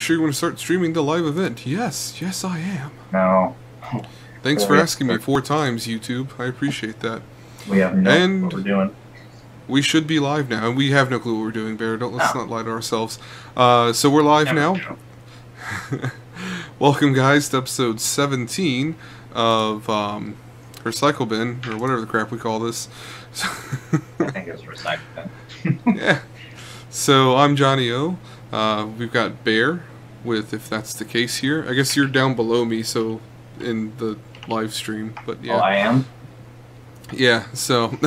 Sure you want to start streaming the live event? Yes, yes I am. No. Thanks for asking me 4 times, YouTube. I appreciate that. We have no clue what we're doing. We should be live now, and we have no clue what we're doing, Bear. Let's not lie to ourselves. So we're live now. Welcome, guys, to episode 17 of Recycle Bin, or whatever the crap we call this. I think it's Recycle Bin. Yeah. So I'm Johnny O. We've got Bear with If That's the Case here. I guess you're down below me, so in the live stream, but yeah. Oh, I am? Yeah, so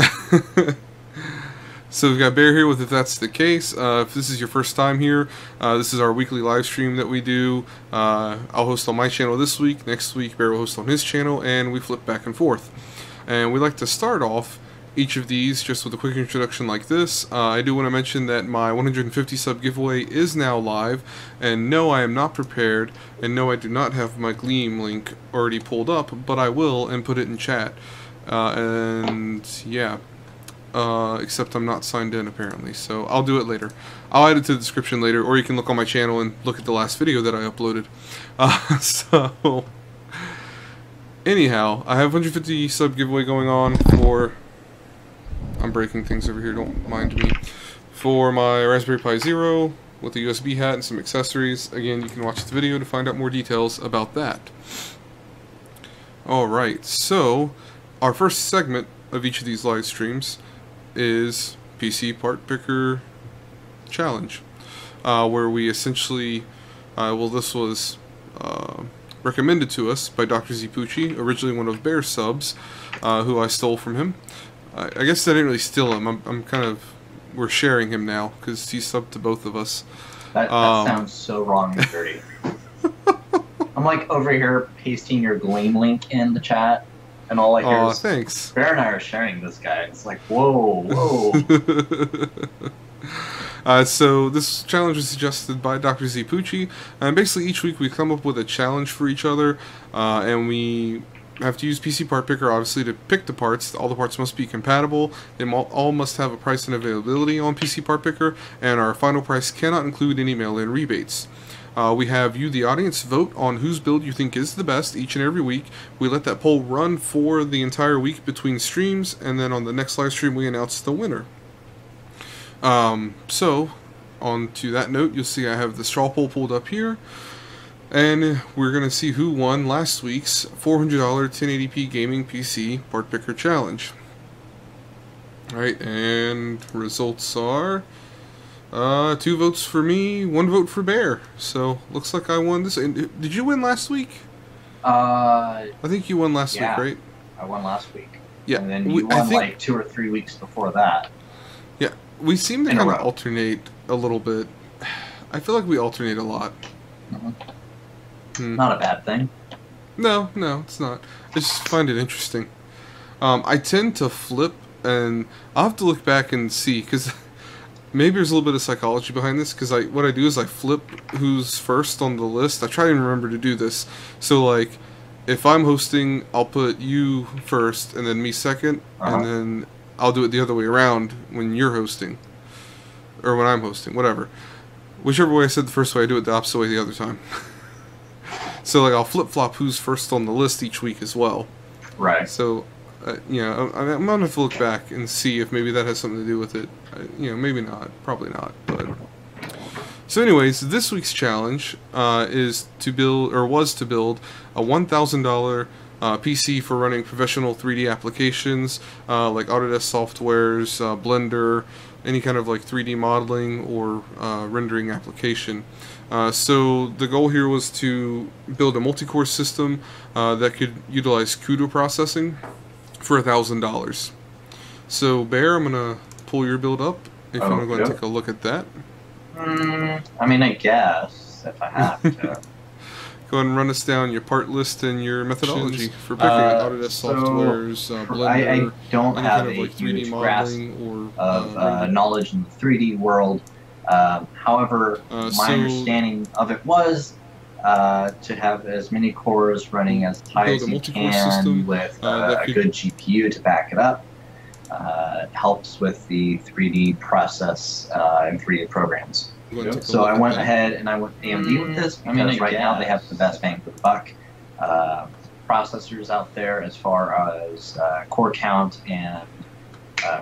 so we've got Bear here with If That's the Case. If this is your first time here, this is our weekly live stream that we do. I'll host on my channel this week. Next week, Bear will host on his channel, and we flip back and forth. And we like to start off each of these just with a quick introduction like this. I do want to mention that my 150 sub giveaway is now live, and no, I am not prepared, and no, I do not have my Gleam link already pulled up, but I will and put it in chat. And yeah, except I'm not signed in apparently, so I'll do it later. I'll add it to the description later, or you can look on my channel and look at the last video that I uploaded. So anyhow, I have 150 sub giveaway going on for, I'm breaking things over here, don't mind me, for my Raspberry Pi Zero with a USB hat and some accessories. Again, you can watch the video to find out more details about that. Alright, so our first segment of each of these live streams is PC Part Picker Challenge, where we essentially, well, this was recommended to us by Dr. Zipucci, originally one of Bear's subs, who I stole from him. I guess I didn't really steal him. I'm kind of, we're sharing him now because he's subbed to both of us. That sounds so wrong and dirty. I'm like over here pasting your Gleam link in the chat, and all I hear is, thanks. Bear and I are sharing this guy. It's like, whoa, whoa. So this challenge was suggested by Dr. Zipucci, and basically each week we come up with a challenge for each other, and we have to use PC Part Picker, obviously, to pick the parts. All the parts must be compatible. They all must have a price and availability on PC Part Picker, and our final price cannot include any mail-in rebates. We have you, the audience, vote on whose build you think is the best each and every week. We let that poll run for the entire week between streams, and then on the next live stream we announce the winner. So, on to that note, you'll see I have the straw poll pulled up here. And we're going to see who won last week's $400 1080p gaming PC Part Picker Challenge. Alright, and results are 2 votes for me, 1 vote for Bear. So, looks like I won this. And did you win last week? I think you won last week, right? I won last week. Yeah. And then you won like 2 or 3 weeks before that. Yeah, we seem to kind of alternate a little bit. I feel like we alternate a lot. Mm-hmm. Not a bad thing. No, it's not. I just find it interesting. I tend to flip, and I'll have to look back and see, because maybe there's a little bit of psychology behind this, because what I do is I flip who's first on the list. I try and remember to do this. So, like, if I'm hosting, I'll put you first, and then me second, and then I'll do it the other way around when you're hosting. Or when I'm hosting, whatever. Whichever way I said the first way, I do it the opposite way the other time. So, like, I'll flip-flop who's first on the list each week as well. Right. So, you know, I'm going to have to look back and see if maybe that has something to do with it. You know, maybe not. Probably not. But so, anyways, this week's challenge is to build, or was to build, a $1,000 PC for running professional 3D applications, like Autodesk softwares, Blender, any kind of like 3D modeling or rendering application. So the goal here was to build a multi-core system that could utilize CUDA processing for $1,000. So Bear, I'm going to pull your build up if you want to go and take a look at that. I mean, I guess, if I have to. Go ahead and run us down your part list and your methodology for picking Autodesk softwares, Blender. I don't have kind of like 3D huge grasp of knowledge in the 3D world. However, my understanding of it was to have as many cores running as high as you can with a good GPU to back it up. Helps with the 3D process and 3D programs. So I went ahead and I went AMD with this because right now they have the best bang for the buck processors out there as far as core count and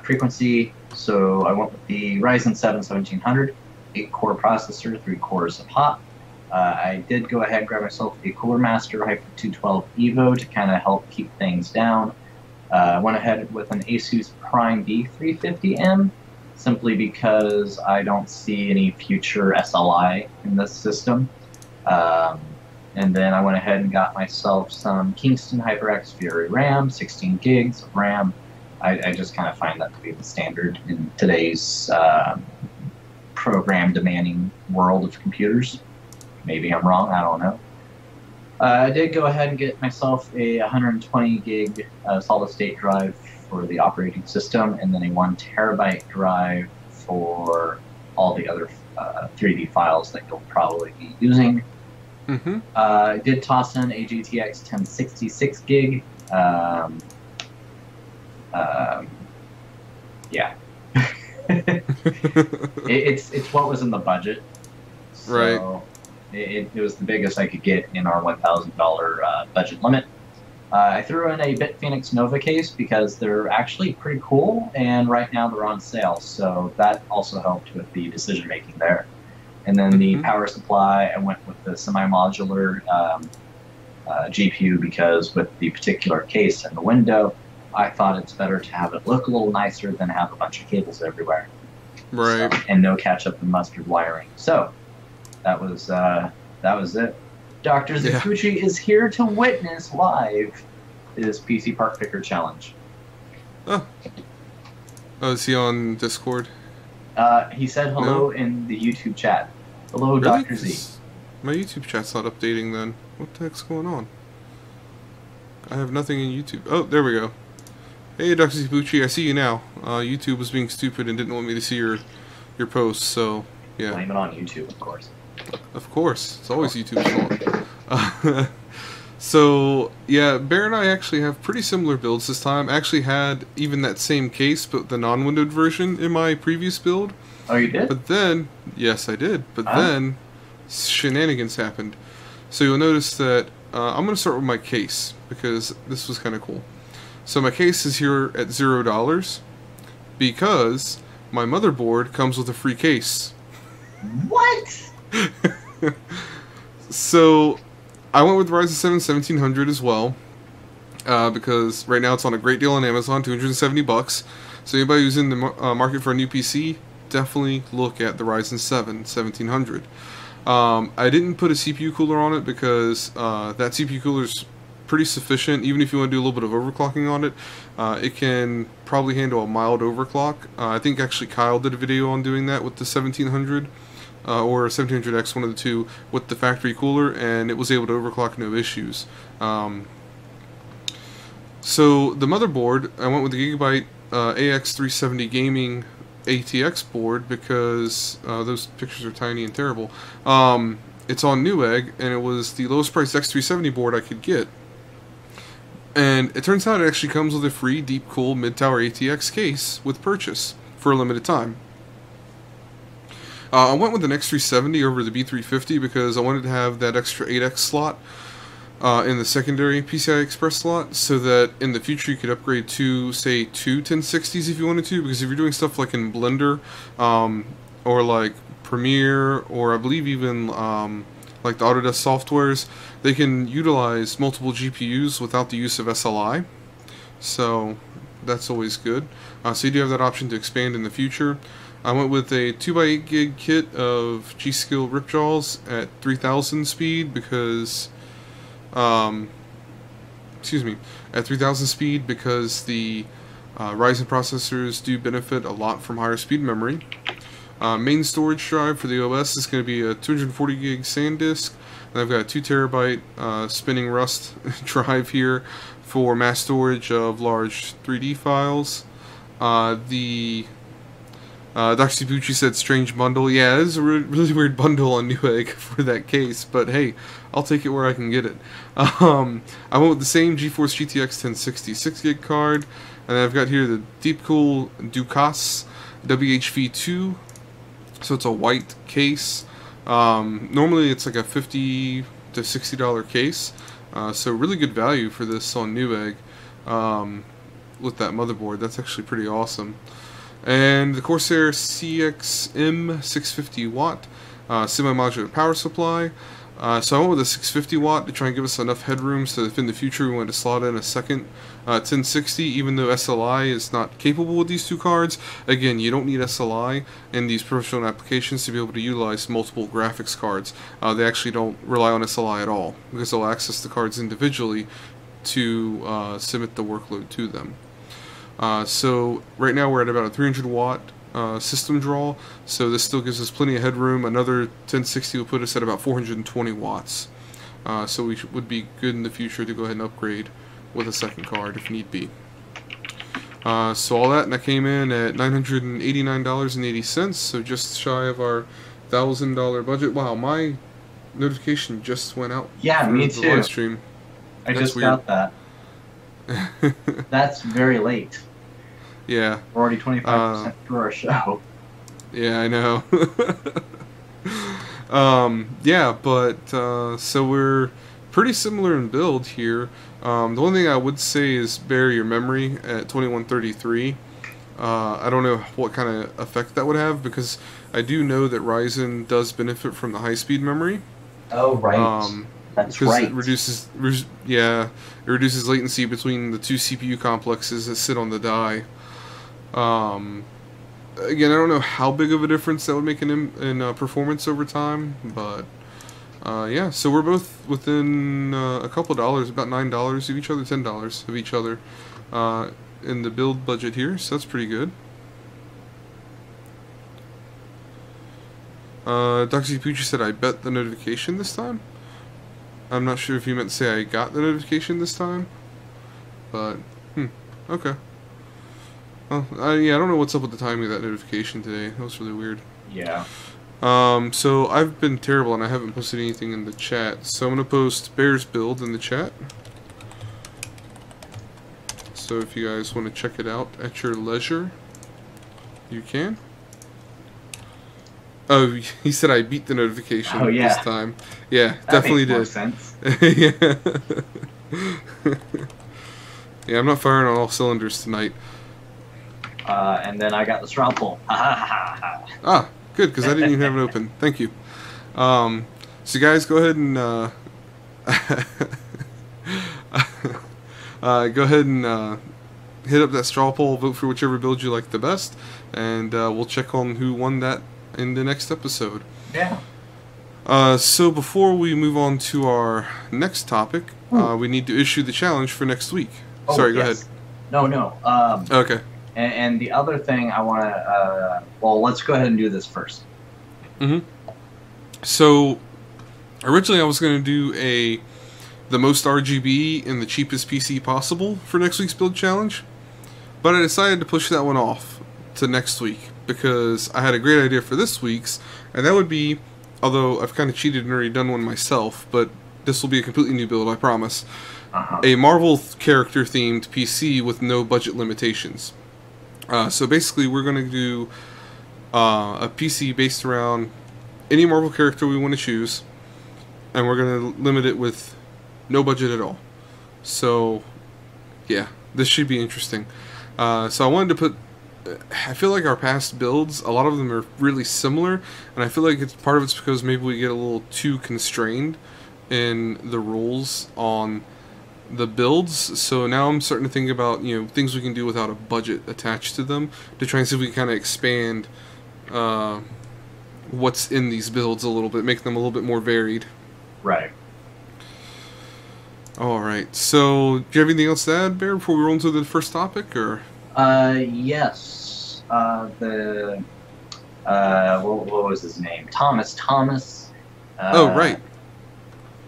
frequency. So I went with the Ryzen 7 1700, 8-core processor, 3 cores of hot. I did go ahead and grab myself a Cooler Master Hyper 212 Evo to kind of help keep things down. Went ahead with an Asus Prime B350M, simply because I don't see any future SLI in this system. And then I went ahead and got myself some Kingston HyperX Fury RAM, 16 gigs of RAM. I just kind of find that to be the standard in today's program-demanding world of computers. Maybe I'm wrong, I don't know. I did go ahead and get myself a 120 gig solid-state drive for the operating system, and then a 1 terabyte drive for all the other 3D files that you'll probably be using. I did toss in a GTX 1066 gig. Yeah. it's what was in the budget. So right. It was the biggest I could get in our $1,000 budget limit. I threw in a Bitphoenix Nova case because they're actually pretty cool, and right now they're on sale, so that also helped with the decision making there. And then the power supply, I went with the semi-modular GPU because with the particular case and the window, I thought it's better to have it look a little nicer than have a bunch of cables everywhere. Right. So, and no ketchup and mustard wiring. So that was it. Dr. Zakuchi is here to witness live his PC Part Picker Challenge. Oh, is he on Discord? He said hello in the YouTube chat. Hello, really? Dr. Z. My YouTube chat's not updating then. What the heck's going on? I have nothing in YouTube. Oh, there we go. Hey, Dr. Zibuchi, I see you now. YouTube was being stupid and didn't want me to see your posts, so yeah. Blame it on YouTube, of course. Of course, it's always YouTube's fault. So yeah, Bear and I actually have pretty similar builds this time. I actually had even that same case, but the non-windowed version in my previous build. Oh, you did? But then, yes, I did. But then, shenanigans happened. So you'll notice that I'm going to start with my case because this was kind of cool. So my case is here at $0 because my motherboard comes with a free case. What? So I went with Ryzen 7 1700 as well because right now it's on a great deal on Amazon, $270. So anybody who's in the market for a new PC, definitely look at the Ryzen 7 1700. I didn't put a CPU cooler on it because that CPU cooler is pretty sufficient. Even if you want to do a little bit of overclocking on it, it can probably handle a mild overclock. I think actually Kyle did a video on doing that with the 1700 or 1700X, one of the two, with the factory cooler, and it was able to overclock no issues. So the motherboard, I went with the Gigabyte AX370 Gaming ATX board because those pictures are tiny and terrible. It's on Newegg, and it was the lowest priced X370 board I could get. And it turns out it actually comes with a free Deep Cool Mid-Tower ATX case with purchase for a limited time. I went with an X370 over the B350 because I wanted to have that extra 8X slot in the secondary PCI Express slot, so that in the future you could upgrade to, say, two 1060s if you wanted to, because if you're doing stuff like in Blender, or like Premiere, or I believe even like the Autodesk softwares, they can utilize multiple GPUs without the use of SLI, so that's always good. So you do have that option to expand in the future. I went with a 2x8 gig kit of G-Skill Ripjaws at 3000 speed because at 3000 speed because the Ryzen processors do benefit a lot from higher speed memory. Main storage drive for the OS is going to be a 240 gig SanDisk, and I've got a 2 terabyte spinning Rust drive here for mass storage of large 3D files. Dr. Cibucci said strange bundle. Yeah, it is a really weird bundle on Newegg for that case, but hey, I'll take it where I can get it. I went with the same GeForce GTX 1060 6GB card, and I've got here the Deep Cool Ducas WHV2 So it's a white case. Normally it's like a $50 to $60 case. So really good value for this on Newegg with that motherboard. That's actually pretty awesome. And the Corsair CXM 650 watt semi-modular power supply. So I went with a 650 watt to try and give us enough headroom so that if in the future we wanted to slot in a second 1060, even though SLI is not capable with these two cards. Again, you don't need SLI in these professional applications to be able to utilize multiple graphics cards. They actually don't rely on SLI at all because they'll access the cards individually to submit the workload to them. So right now we're at about a 300 watt system draw, so this still gives us plenty of headroom. Another 1060 will put us at about 420 watts. So we would be good in the future to go ahead and upgrade with a second card if need be. So all that, and that came in at $989.80, so just shy of our $1,000 budget. Wow, my notification just went out. Yeah, me the too. Live stream. I just got that. That's very late. Yeah. We're already 25% through our show. Yeah, I know. Yeah, but so we're pretty similar in build here. The only thing I would say is bear your memory at 2133. I don't know what kind of effect that would have, because I do know that Ryzen does benefit from the high-speed memory. Oh, right. That's right. It reduces latency between the two CPU complexes that sit on the die. Again, I don't know how big of a difference that would make in performance over time, but yeah. So we're both within a couple of dollars, about $9 of each other, $10 of each other in the build budget here. So that's pretty good. Dr. CPUs said, "I bet the notification this time." I'm not sure if you meant to say I got the notification this time, but okay. Oh, yeah, I don't know what's up with the timing of that notification today. That was really weird. Yeah. So I've been terrible and I haven't posted anything in the chat. So I'm gonna post Bear's build in the chat. So if you guys want to check it out at your leisure, you can. Oh, he said I beat the notification this time. Yeah, that definitely makes did. More sense. Yeah. Yeah, I'm not firing on all cylinders tonight. And then I got the straw pull. Ah, good, because I didn't even have it open. Thank you. So guys, go ahead and go ahead and hit up that straw poll, vote for whichever build you like the best, and we'll check on who won that in the next episode. Yeah. So before we move on to our next topic, we need to issue the challenge for next week. Oh, sorry, go ahead. No. Okay. And the other thing I want to, well, let's go ahead and do this first. So, originally I was going to do the most RGB in the cheapest PC possible for next week's build challenge, but I decided to push that one off to next week because I had a great idea for this week's, and that would be, although I've kind of cheated and already done one myself, but this will be a completely new build, I promise. A Marvel character themed PC with no budget limitations. So basically we're going to do a PC based around any Marvel character we want to choose, and we're going to limit it with no budget at all. So yeah, this should be interesting. So I wanted to put, I feel like our past builds, a lot of them are really similar, and I feel like it's part of it's because maybe we get a little too constrained in the rules on the builds. So now I'm starting to think about, things we can do without a budget attached to them to try and see if we can kind of expand what's in these builds a little bit, make them a little bit more varied. Right. Alright, so do you have anything else to add, Bear, before we roll into the first topic, or? Yes. What was his name? Thomas. Oh, right.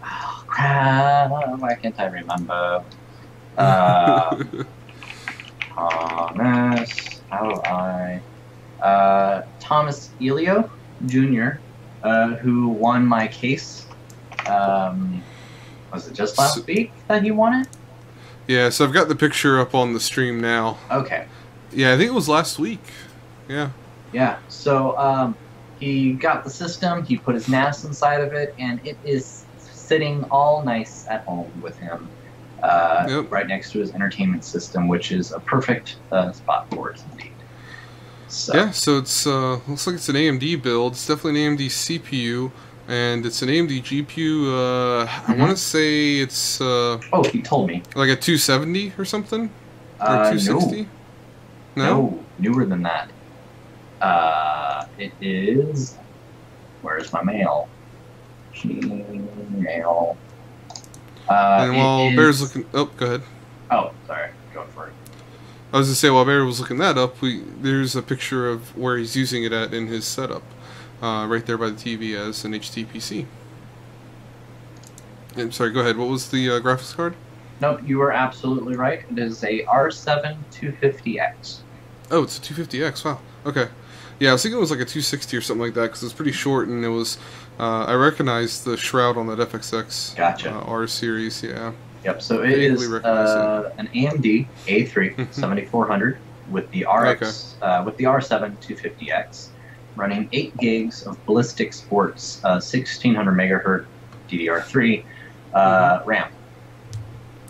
Oh, crap. Why can't I remember? Thomas Elio Jr., who won my case. Was it just last week that he won it? Yeah, so I've got the picture up on the stream now. Okay. Yeah, I think it was last week. Yeah. Yeah, so he got the system, he put his NAS inside of it, and it is sitting all nice at home with him, right next to his entertainment system, which is a perfect spot for it indeed. So. Yeah, so it's looks like it's an AMD build. It's definitely an AMD CPU, and it's an AMD GPU. I want to say it's oh, he told me, like a 270 or something, or 260. No, newer than that. It is. Where's my mail? Gmail. And while Bear's looking, oh, go ahead. Oh, sorry, go for it. I was gonna say while Bear was looking that up, there's a picture of where he's using it at in his setup, right there by the TV as an HTPC. I'm sorry, go ahead. What was the graphics card? Nope, you were absolutely right. It is a R7 250X. Oh, it's a 250X. Wow. Okay. Yeah, I was thinking it was like a 260 or something like that because it's pretty short, and it was. I recognized the shroud on that FXX. Gotcha. R series, yeah. Yep. So it is an AMD A3 7400 with the RX with the R7 250X, running 8 gigs of Ballistic Sports 1600 megahertz DDR3 RAM.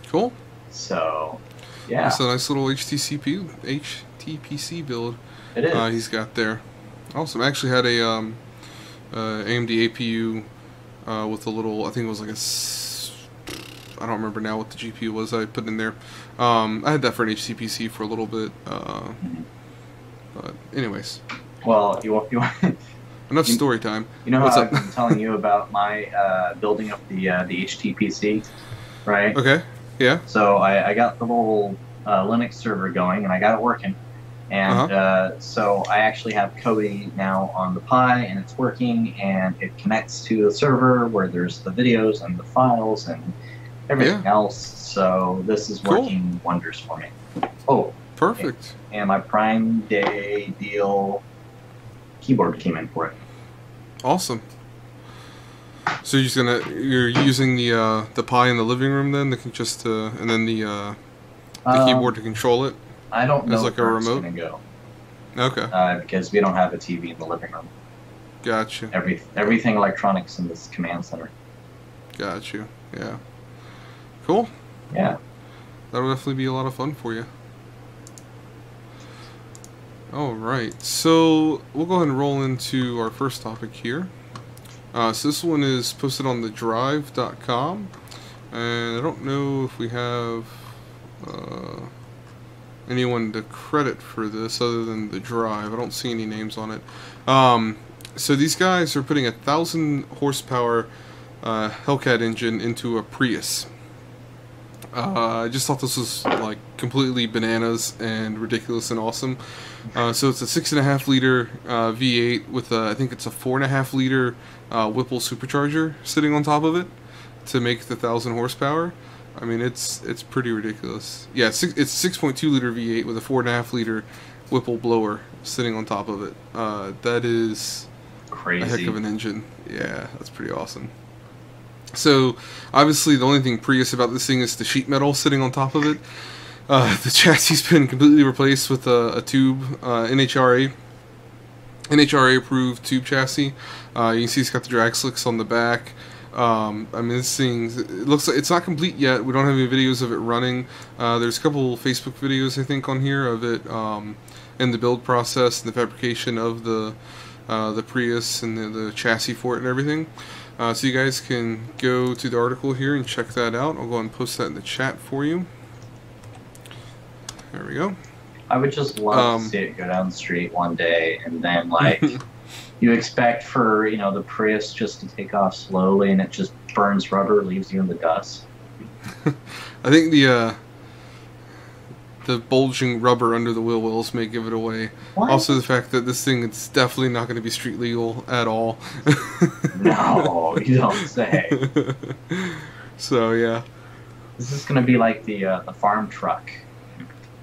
Cool. So, yeah. It's a nice little HTPC build. It is. He's got there. Awesome. I actually had a AMD APU with a little, I think it was like I don't remember now what the GPU was I put in there. I had that for an HTPC for a little bit. But anyways. Well, you want enough story time. You know how I've been telling you about my building up the HTPC, right? Okay. Yeah. So I got the little Linux server going, and I got it working. And so I actually have Kodi now on the Pi, and it's working, and it connects to the server where there's the videos and the files and everything else. So this is working wonders for me. Oh, perfect. And my Prime Day deal keyboard came in for it. Awesome. So you're using the Pi in the living room then, and then the keyboard to control it. I don't know as like a remote. It's gonna go. Okay. Because we don't have a TV in the living room. Gotcha. Everything electronics in this command center. Gotcha. Yeah. Cool. Yeah. That'll definitely be a lot of fun for you. Alright, so we'll go ahead and roll into our first topic here. So this one is posted on thedrive.com, and I don't know if we have anyone to credit for this other than the Drive. I don't see any names on it. So these guys are putting a 1,000 horsepower Hellcat engine into a Prius. I just thought this was like completely bananas and ridiculous and awesome. So it's a 6.5 liter V8 with I think it's a 4.5 liter Whipple supercharger sitting on top of it to make the 1,000 horsepower. I mean, it's pretty ridiculous. Yeah, it's 6.2 liter V8 with a 4.5 liter Whipple blower sitting on top of it. That is crazy. A heck of an engine. Yeah, that's pretty awesome. So, obviously, the only thing Prius about this thing is the sheet metal sitting on top of it. The chassis has been completely replaced with a tube, NHRA approved tube chassis. You can see it's got the drag slicks on the back. I mean, this thing, it looks like it's not complete yet. We don't have any videos of it running. There's a couple Facebook videos, I think, on here of it in the build process and the fabrication of the Prius and the chassis for it and everything. So you guys can go to the article here and check that out. I'll go ahead and post that in the chat for you. There we go. I would just love to see it go down the street one day, and then like you expect for the Prius just to take off slowly, and it just burns rubber, leaves you in the dust. I think the bulging rubber under the wheel wells may give it away. What? Also, the fact that this thing is definitely not going to be street legal at all. No, you don't say. So yeah, this is going to be like the farm truck.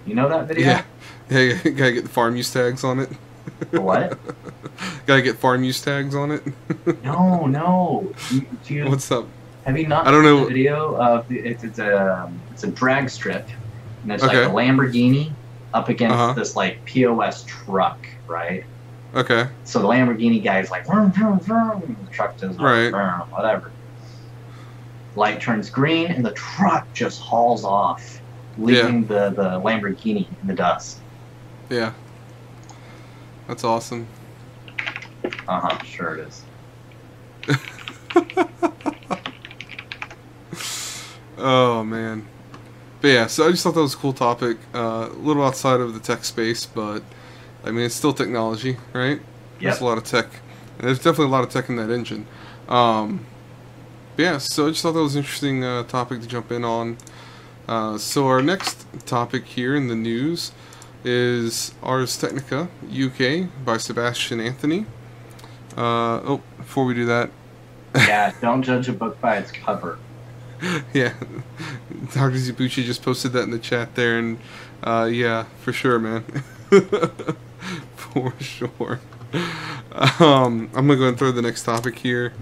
You know that video? Yeah, you gotta get the farm use tags on it. The what? Gotta get farm use tags on it. No. What's up? Have you not seen the video of it's a drag strip, and it's like a Lamborghini up against this like POS truck, right? Okay. So the Lamborghini guy's like, vroom, vroom, vroom. The truck does right. Vroom, whatever. Light turns green, and the truck just hauls off, leaving the Lamborghini in the dust. Yeah. That's awesome. Sure it is. Oh, man. But yeah, so I just thought that was a cool topic. A little outside of the tech space, but I mean, it's still technology, right? There's a lot of tech. And there's definitely a lot of tech in that engine. But yeah, so I just thought that was an interesting topic to jump in on. So our next topic here in the news is Ars Technica UK by Sebastian Anthony. Before we do that... Yeah, don't judge a book by its cover. Yeah, Dr. Zibuchi just posted that in the chat there, and yeah, for sure, man. For sure. I'm gonna go and throw the next topic here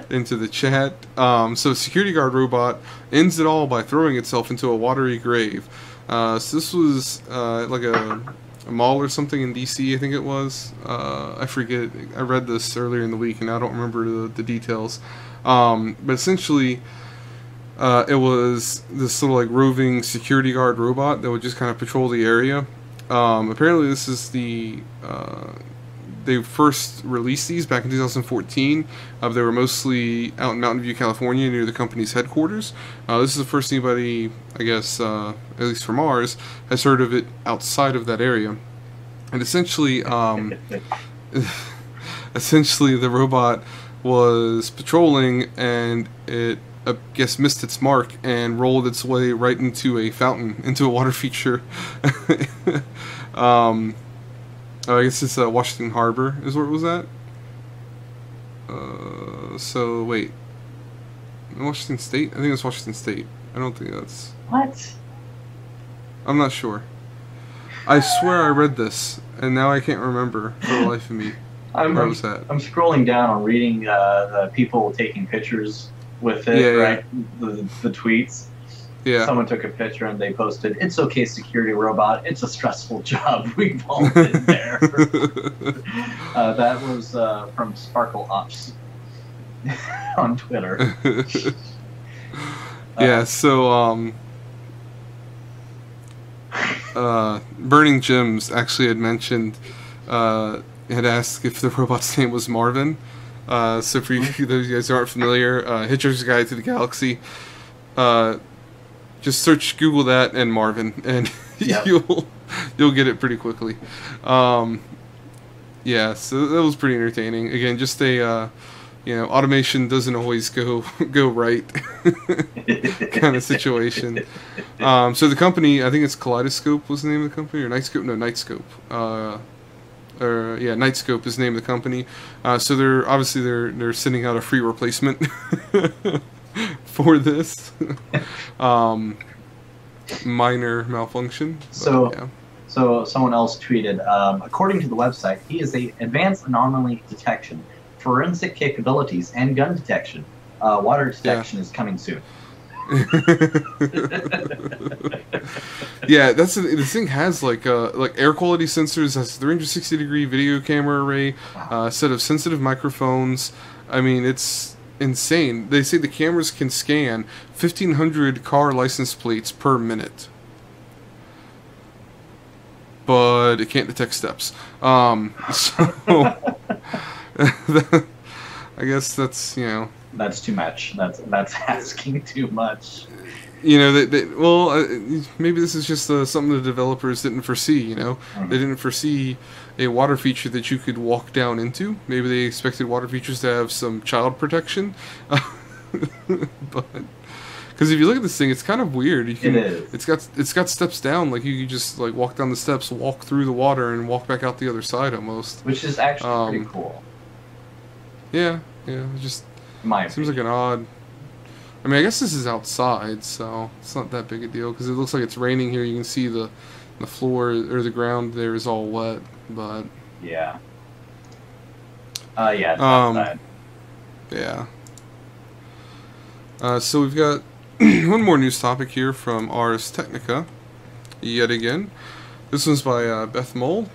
into the chat. So security guard robot ends it all by throwing itself into a watery grave. So this was like a mall or something in DC, I think it was. I forget. I read this earlier in the week and I don't remember the details. But essentially, it was this little like roving security guard robot that would just kind of patrol the area. Apparently this is they first released these back in 2014. They were mostly out in Mountain View, California, near the company's headquarters. This is the first anybody, I guess, at least from ours, has heard of it outside of that area. And essentially, the robot was patrolling, and it, I guess, missed its mark and rolled its way right into a fountain, into a water feature. I guess it's Washington Harbor is where it was at. So wait, Washington State? I think it's Washington State. I don't think that's... What? I'm not sure. I swear I read this, and now I can't remember for the life of me. I'm scrolling down. I'm reading the people taking pictures with it, right? Yeah. The tweets. Yeah. Someone took a picture and they posted, "It's okay, security robot. It's a stressful job. We've all been there." That was from Sparkle Ops on Twitter. Yeah. So Burning Gems actually had mentioned, had asked if the robot's name was Marvin. So for you, those guys who aren't familiar, Hitchhiker's Guide to the Galaxy. Just search, Google that, and Marvin, and you'll get it pretty quickly. Yeah, so that was pretty entertaining. Again, just a automation doesn't always go right kind of situation. So the company, I think it's Kaleidoscope was the name of the company, or Nightscope? No, Nightscope. Nightscope is the name of the company. So they're sending out a free replacement for this minor malfunction. So someone else tweeted, according to the website, he is a advanced anomaly detection, forensic capabilities, and gun detection. Water detection is coming soon. Yeah, this thing has like air quality sensors, has 360-degree video camera array, set of sensitive microphones. I mean, it's insane. They say the cameras can scan 1,500 car license plates per minute, but it can't detect steps. So I guess that's that's too much. That's asking too much. Maybe this is just something the developers didn't foresee. They didn't foresee a water feature that you could walk down into. Maybe they expected water features to have some child protection. But because if you look at this thing, it's kind of weird. It is. It's got steps down. Like you just like walk down the steps, walk through the water, and walk back out the other side almost. Which is actually pretty cool. Yeah. It just seems like an odd. I mean, I guess this is outside, so it's not that big a deal, because it looks like it's raining here. You can see the floor or the ground there is all wet, but... Yeah. Yeah, it's outside. Yeah. So we've got one more news topic here from Ars Technica, yet again. This one's by Beth Mole.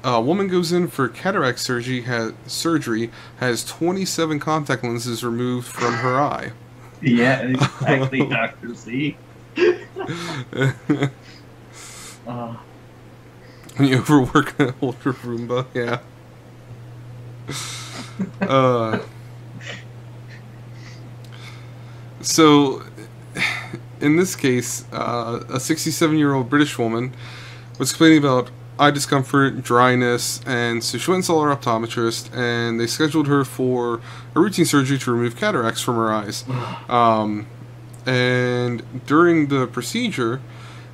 A woman goes in for cataract surgery, has 27 contact lenses removed from her eye. Yeah, exactly, Dr. Z. When you overwork an older Roomba, yeah. So, in this case, a 67-year-old British woman was complaining about eye discomfort, dryness, and so she went and saw her optometrist, and they scheduled her for a routine surgery to remove cataracts from her eyes. And during the procedure,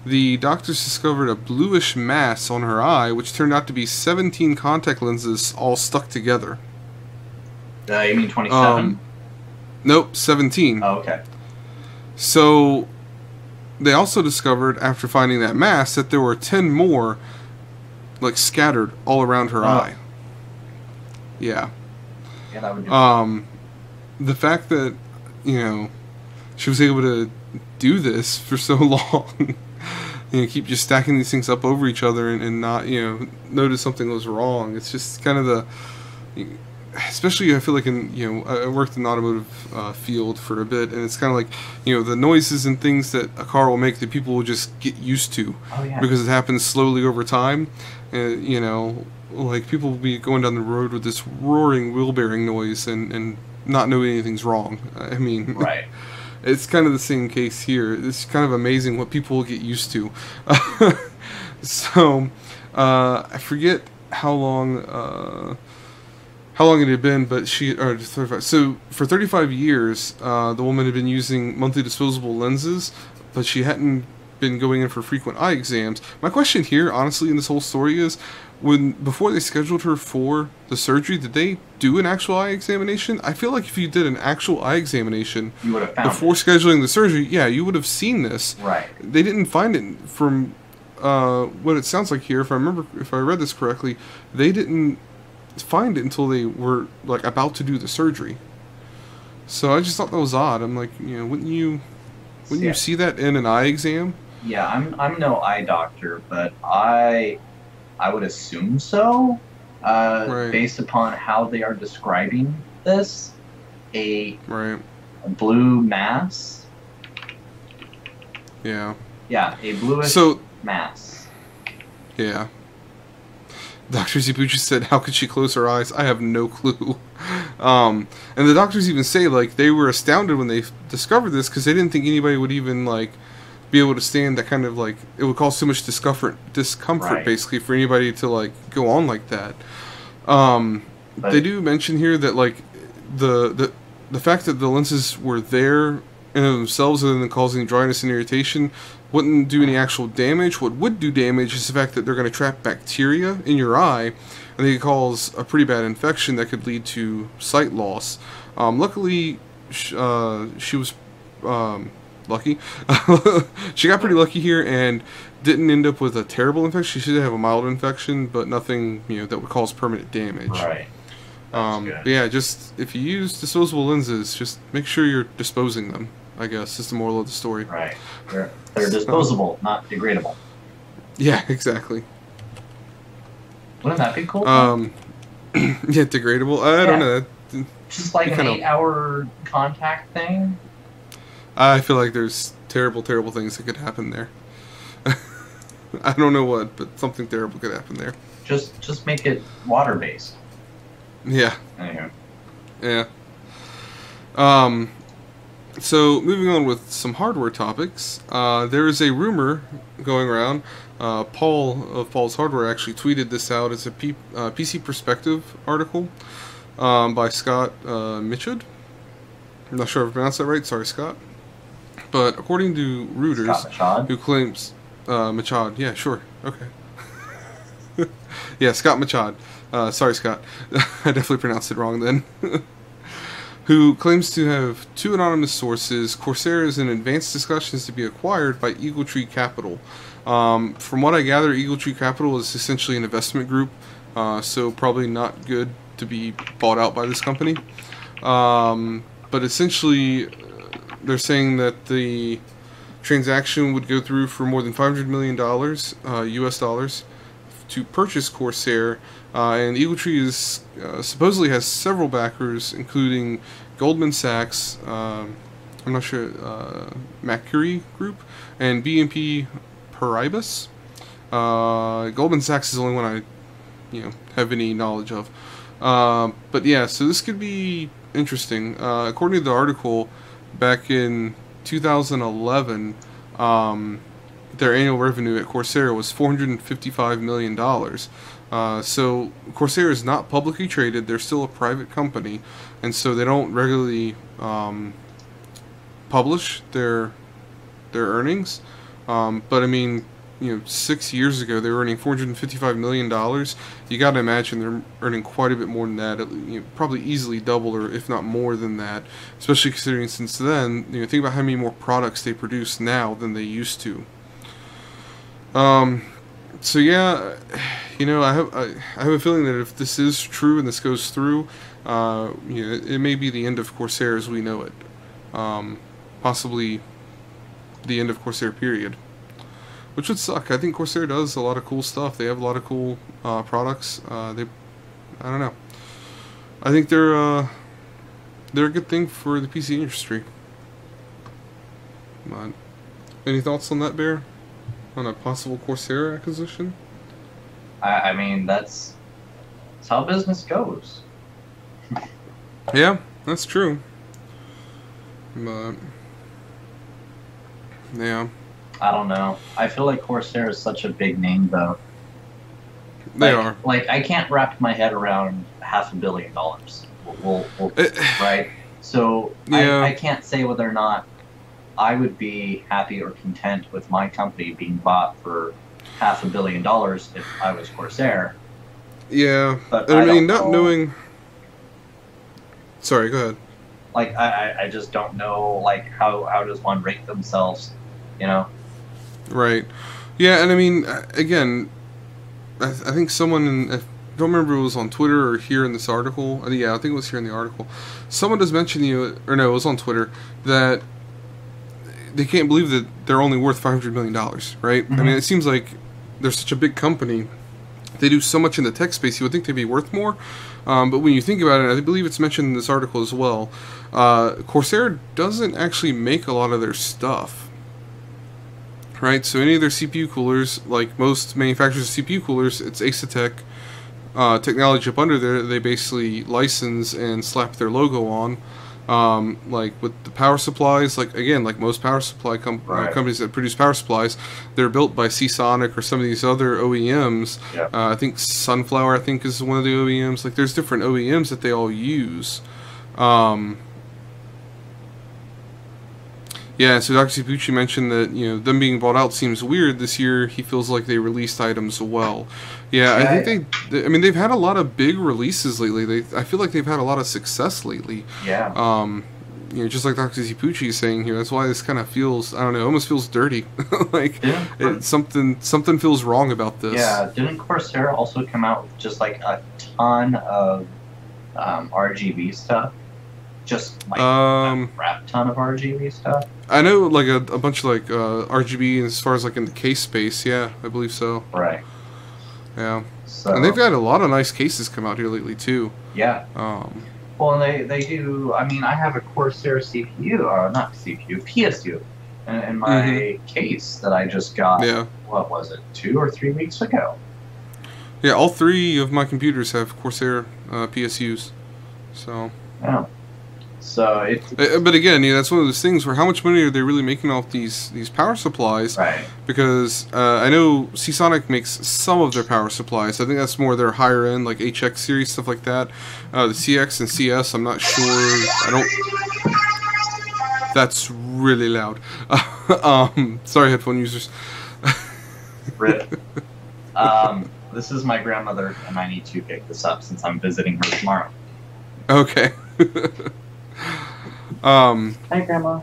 the doctors discovered a bluish mass on her eye, which turned out to be 17 contact lenses all stuck together. You mean 27? Nope, 17. Oh, okay. So, they also discovered, after finding that mass, that there were 10 more, like, scattered all around her eye. Yeah. Yeah, that would do. The fact that, you know, she was able to do this for so long, you know, keep just stacking these things up over each other and not, you know, notice something was wrong. It's just kind of the, especially I feel like in, you know, I worked in the automotive field for a bit, and it's kind of like, you know, the noises and things that a car will make that people will just get used to because it happens slowly over time. And, you know, like people will be going down the road with this roaring wheel bearing noise and not know anything's wrong. I mean, right. It's kind of the same case here. It's kind of amazing what people will get used to. So, I forget how long it had been, but so for 35 years, the woman had been using monthly disposable lenses, but she hadn't been going in for frequent eye exams. My question here, honestly, in this whole story is, before they scheduled her for the surgery, did they do an actual eye examination? I feel like if you did an actual eye examination before scheduling the surgery, yeah, you would have seen this. Right. They didn't find it from what it sounds like here. If I read this correctly, they didn't find it until they were like about to do the surgery. So I just thought that was odd. I'm like, you know, wouldn't you see that in an eye exam? Yeah, I'm no eye doctor, but I would assume so, right. Based upon how they are describing this, a blue mass. Yeah. Yeah, a bluish mass. Yeah. Dr. Zibuchi said, how could she close her eyes? I have no clue. And the doctors even say, like, they were astounded when they discovered this because they didn't think anybody would even, like, be able to stand that kind of, like, it would cause so much discomfort basically for anybody to, like, go on like that. They do mention here that, like, the fact that the lenses were there in of themselves other than causing dryness and irritation wouldn't do any actual damage. What would do damage is the fact that they're going to trap bacteria in your eye, and they could cause a pretty bad infection that could lead to sight loss. Luckily, she was lucky. She got pretty lucky here and didn't end up with a terrible infection. She did have a mild infection, but nothing, you know, that would cause permanent damage. Right. But yeah, just if you use disposable lenses, just make sure you're disposing them, I guess, is the moral of the story. Right. They're disposable, not degradable. Yeah, exactly. Wouldn't that be cool? Yeah, degradable. I don't know. Just like an 8-hour contact thing? I feel like there's terrible, terrible things that could happen there. I don't know what, but something terrible could happen there. Just make it water-based. Yeah. Anyway. Yeah. So, moving on with some hardware topics, there is a rumor going around. Paul of Paul's Hardware actually tweeted this out as a PC Perspective article by Scott Mitchud. I'm not sure if I pronounced that right. Sorry, Scott. But according to Reuters, who claims... Machad. Yeah, sure. Okay. Yeah, Scott Machad. Sorry, Scott. I definitely pronounced it wrong then. Who claims to have two anonymous sources. Corsair is in advanced discussions to be acquired by Eagle Tree Capital. From what I gather, Eagle Tree Capital is essentially an investment group, so probably not good to be bought out by this company. But essentially, they're saying that the transaction would go through for more than $500 million, US dollars, to purchase Corsair, and EagleTree is supposedly has several backers, including Goldman Sachs, I'm not sure, Macquarie Group, and BNP Paribas. Goldman Sachs is the only one I have any knowledge of. But yeah, so this could be interesting. According to the article, back in 2011, their annual revenue at Corsair was $455 million. So Corsair is not publicly traded. They're still a private company, and so they don't regularly publish their earnings. But I mean, 6 years ago they were earning $455 million. You got to imagine they're earning quite a bit more than that. Probably easily double, or if not more than that. Especially considering since then, think about how many more products they produce now than they used to. So yeah, I have a feeling that if this is true and this goes through, it may be the end of Corsair as we know it. Possibly the end of Corsair, period. Which would suck. I think Corsair does a lot of cool stuff. They have a lot of cool products. I don't know. I think they're a good thing for the PC industry. But any thoughts on that, Bear? On a possible Corsair acquisition? I mean, that's how business goes. Yeah, that's true. But yeah. I don't know. I feel like Corsair is such a big name, though. They are. Like, I can't wrap my head around $500 million. Right? So, yeah. I can't say whether or not I would be happy or content with my company being bought for $500 million if I was Corsair. Yeah. But I mean, not knowing... Sorry, go ahead. Like, I just don't know, like, how does one rate themselves, Right. Yeah, and I mean, again, I think someone, I don't remember if it was on Twitter or here in this article. Yeah, I think it was here in the article. Someone does mention it was on Twitter, that they can't believe that they're only worth $500 million, right? Mm-hmm. I mean, it seems like they're such a big company. They do so much in the tech space, you would think they'd be worth more. But when you think about it, I believe it's mentioned in this article as well, Corsair doesn't actually make a lot of their stuff. Right, so any of their CPU coolers, like most manufacturers of CPU coolers, it's Asetek technology up under there. They basically license and slap their logo on. Like with the power supplies, like most power supply companies that produce power supplies, they're built by Seasonic or some of these other OEMs. Yeah. I think Sunflower, is one of the OEMs. Like, there's different OEMs that they all use. Yeah, so Dr. Cipucci mentioned that, them being bought out seems weird. This year, he feels like they released items well. Yeah, I think they've had a lot of big releases lately. I feel like they've had a lot of success lately. Yeah. Just like Dr. Cipucci is saying here, that's why this kind of feels, I don't know, almost feels dirty. Something feels wrong about this. Yeah, didn't Corsair also come out with just like a ton of RGB stuff? Just like a crap ton of RGB stuff? I know, like a bunch of like RGB as far as like in the case space. Yeah, I believe so. Right. Yeah. So, and they've got a lot of nice cases come out here lately too. Yeah. Well, and they do. I mean, I have a Corsair CPU, or not CPU, PSU, in my case that I just got. Yeah. What was it, 2 or 3 weeks ago? Yeah, all 3 of my computers have Corsair PSUs. So. Yeah. So but again, that's one of those things where how much money are they really making off these power supplies? Right. Because I know Seasonic makes some of their power supplies. I think that's more their higher end, like HX series, stuff like that. The CX and CS, I'm not sure. That's really loud. Sorry, headphone users. Rip. This is my grandmother, and I need to pick this up since I'm visiting her tomorrow. Okay. Hi, Grandma.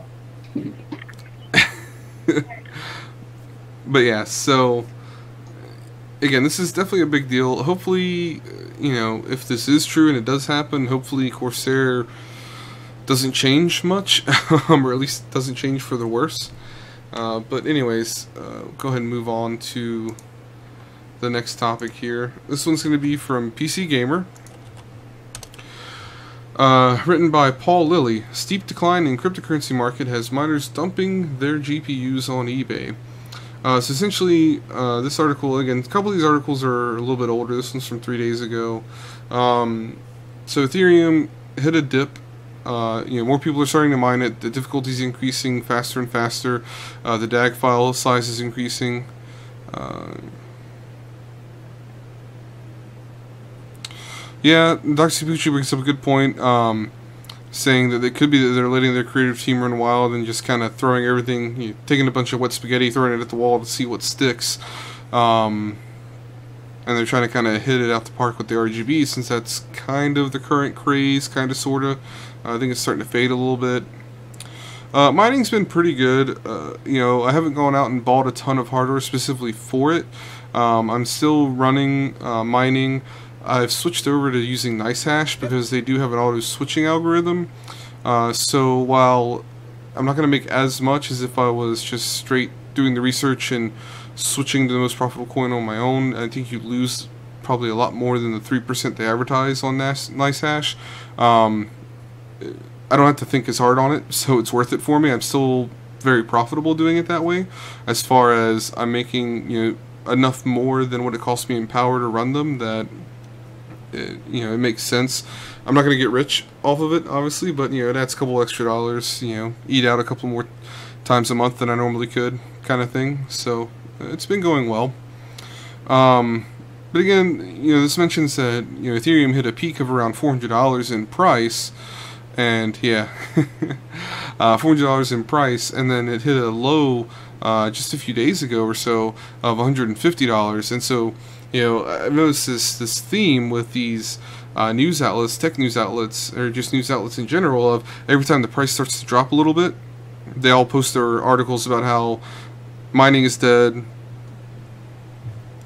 But yeah, so again, this is definitely a big deal. Hopefully, if this is true and it does happen, hopefully Corsair doesn't change much, or at least doesn't change for the worse. But anyways, go ahead and move on to the next topic here. This one's going to be from PC Gamer. Written by Paul Lilly. Steep decline in cryptocurrency market has miners dumping their GPUs on eBay. So essentially, this article, again, a couple of these articles are a little bit older. This one's from 3 days ago. So Ethereum hit a dip. More people are starting to mine it. The difficulty is increasing faster and faster. The DAG file size is increasing. Yeah, Dr. Cipucci brings up a good point, saying that it could be that they're letting their creative team run wild and just kind of throwing everything, taking a bunch of wet spaghetti, throwing it at the wall to see what sticks. And they're trying to kind of hit it out the park with the RGB, since that's kind of the current craze, kind of, sort of. I think it's starting to fade a little bit. Mining's been pretty good. I haven't gone out and bought a ton of hardware specifically for it. I'm still running mining. I've switched over to using NiceHash because they do have an auto switching algorithm. So while I'm not going to make as much as if I was just straight doing the research and switching to the most profitable coin on my own, I think you lose probably a lot more than the 3% they advertise on NiceHash. I don't have to think as hard on it, so it's worth it for me. I'm still very profitable doing it that way, as far as I'm making enough more than what it costs me in power to run them that it makes sense. I'm not going to get rich off of it, obviously, but it adds a couple extra dollars, eat out a couple more times a month than I normally could, kind of thing. So it's been going well. But again, this mentions that Ethereum hit a peak of around $400 in price, and yeah, $400 in price, and then it hit a low just a few days ago or so of $150, and so I've noticed this theme with these news outlets, tech news outlets, or just news outlets in general, of every time the price starts to drop a little bit, they all post their articles about how mining is dead,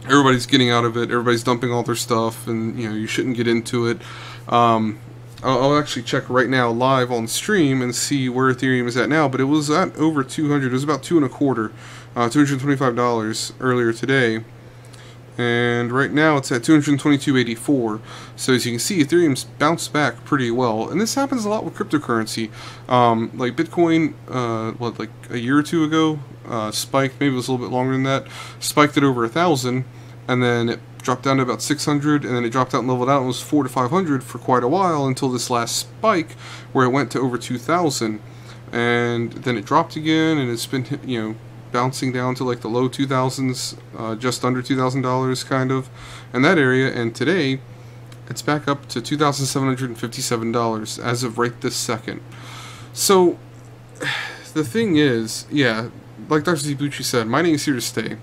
everybody's getting out of it, everybody's dumping all their stuff, and you shouldn't get into it. I'll actually check right now live on stream and see where Ethereum is at now, but it was at over 200. It was about $2.25, $225 earlier today. And right now it's at 222.84. So as you can see, Ethereum's bounced back pretty well, and this happens a lot with cryptocurrency. Like Bitcoin, like a year or two ago, spiked. Maybe it was a little bit longer than that. Spiked at over 1,000, and then it dropped down to about 600, and then it dropped out and leveled out and was 400 to 500 for quite a while until this last spike, where it went to over 2,000, and then it dropped again, and it's been bouncing down to like the low 2000s, just under $2,000 kind of in that area, and today it's back up to $2,757 as of right this second. So the thing is, yeah, like Dr. Cipucci said, mining is here to stay.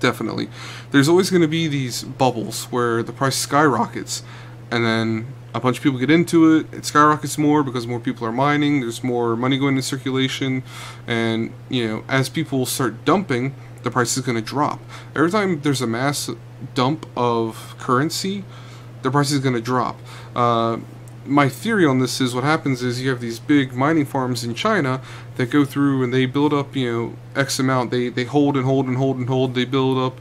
Definitely. There's always going to be these bubbles where the price skyrockets, and then a bunch of people get into it, it skyrockets more because more people are mining, there's more money going into circulation, and as people start dumping, the price is going to drop. Every time there's a mass dump of currency, the price is going to drop. My theory on this is what happens is you have these big mining farms in China that go through and they build up, X amount. They hold and hold and hold and hold. They build up,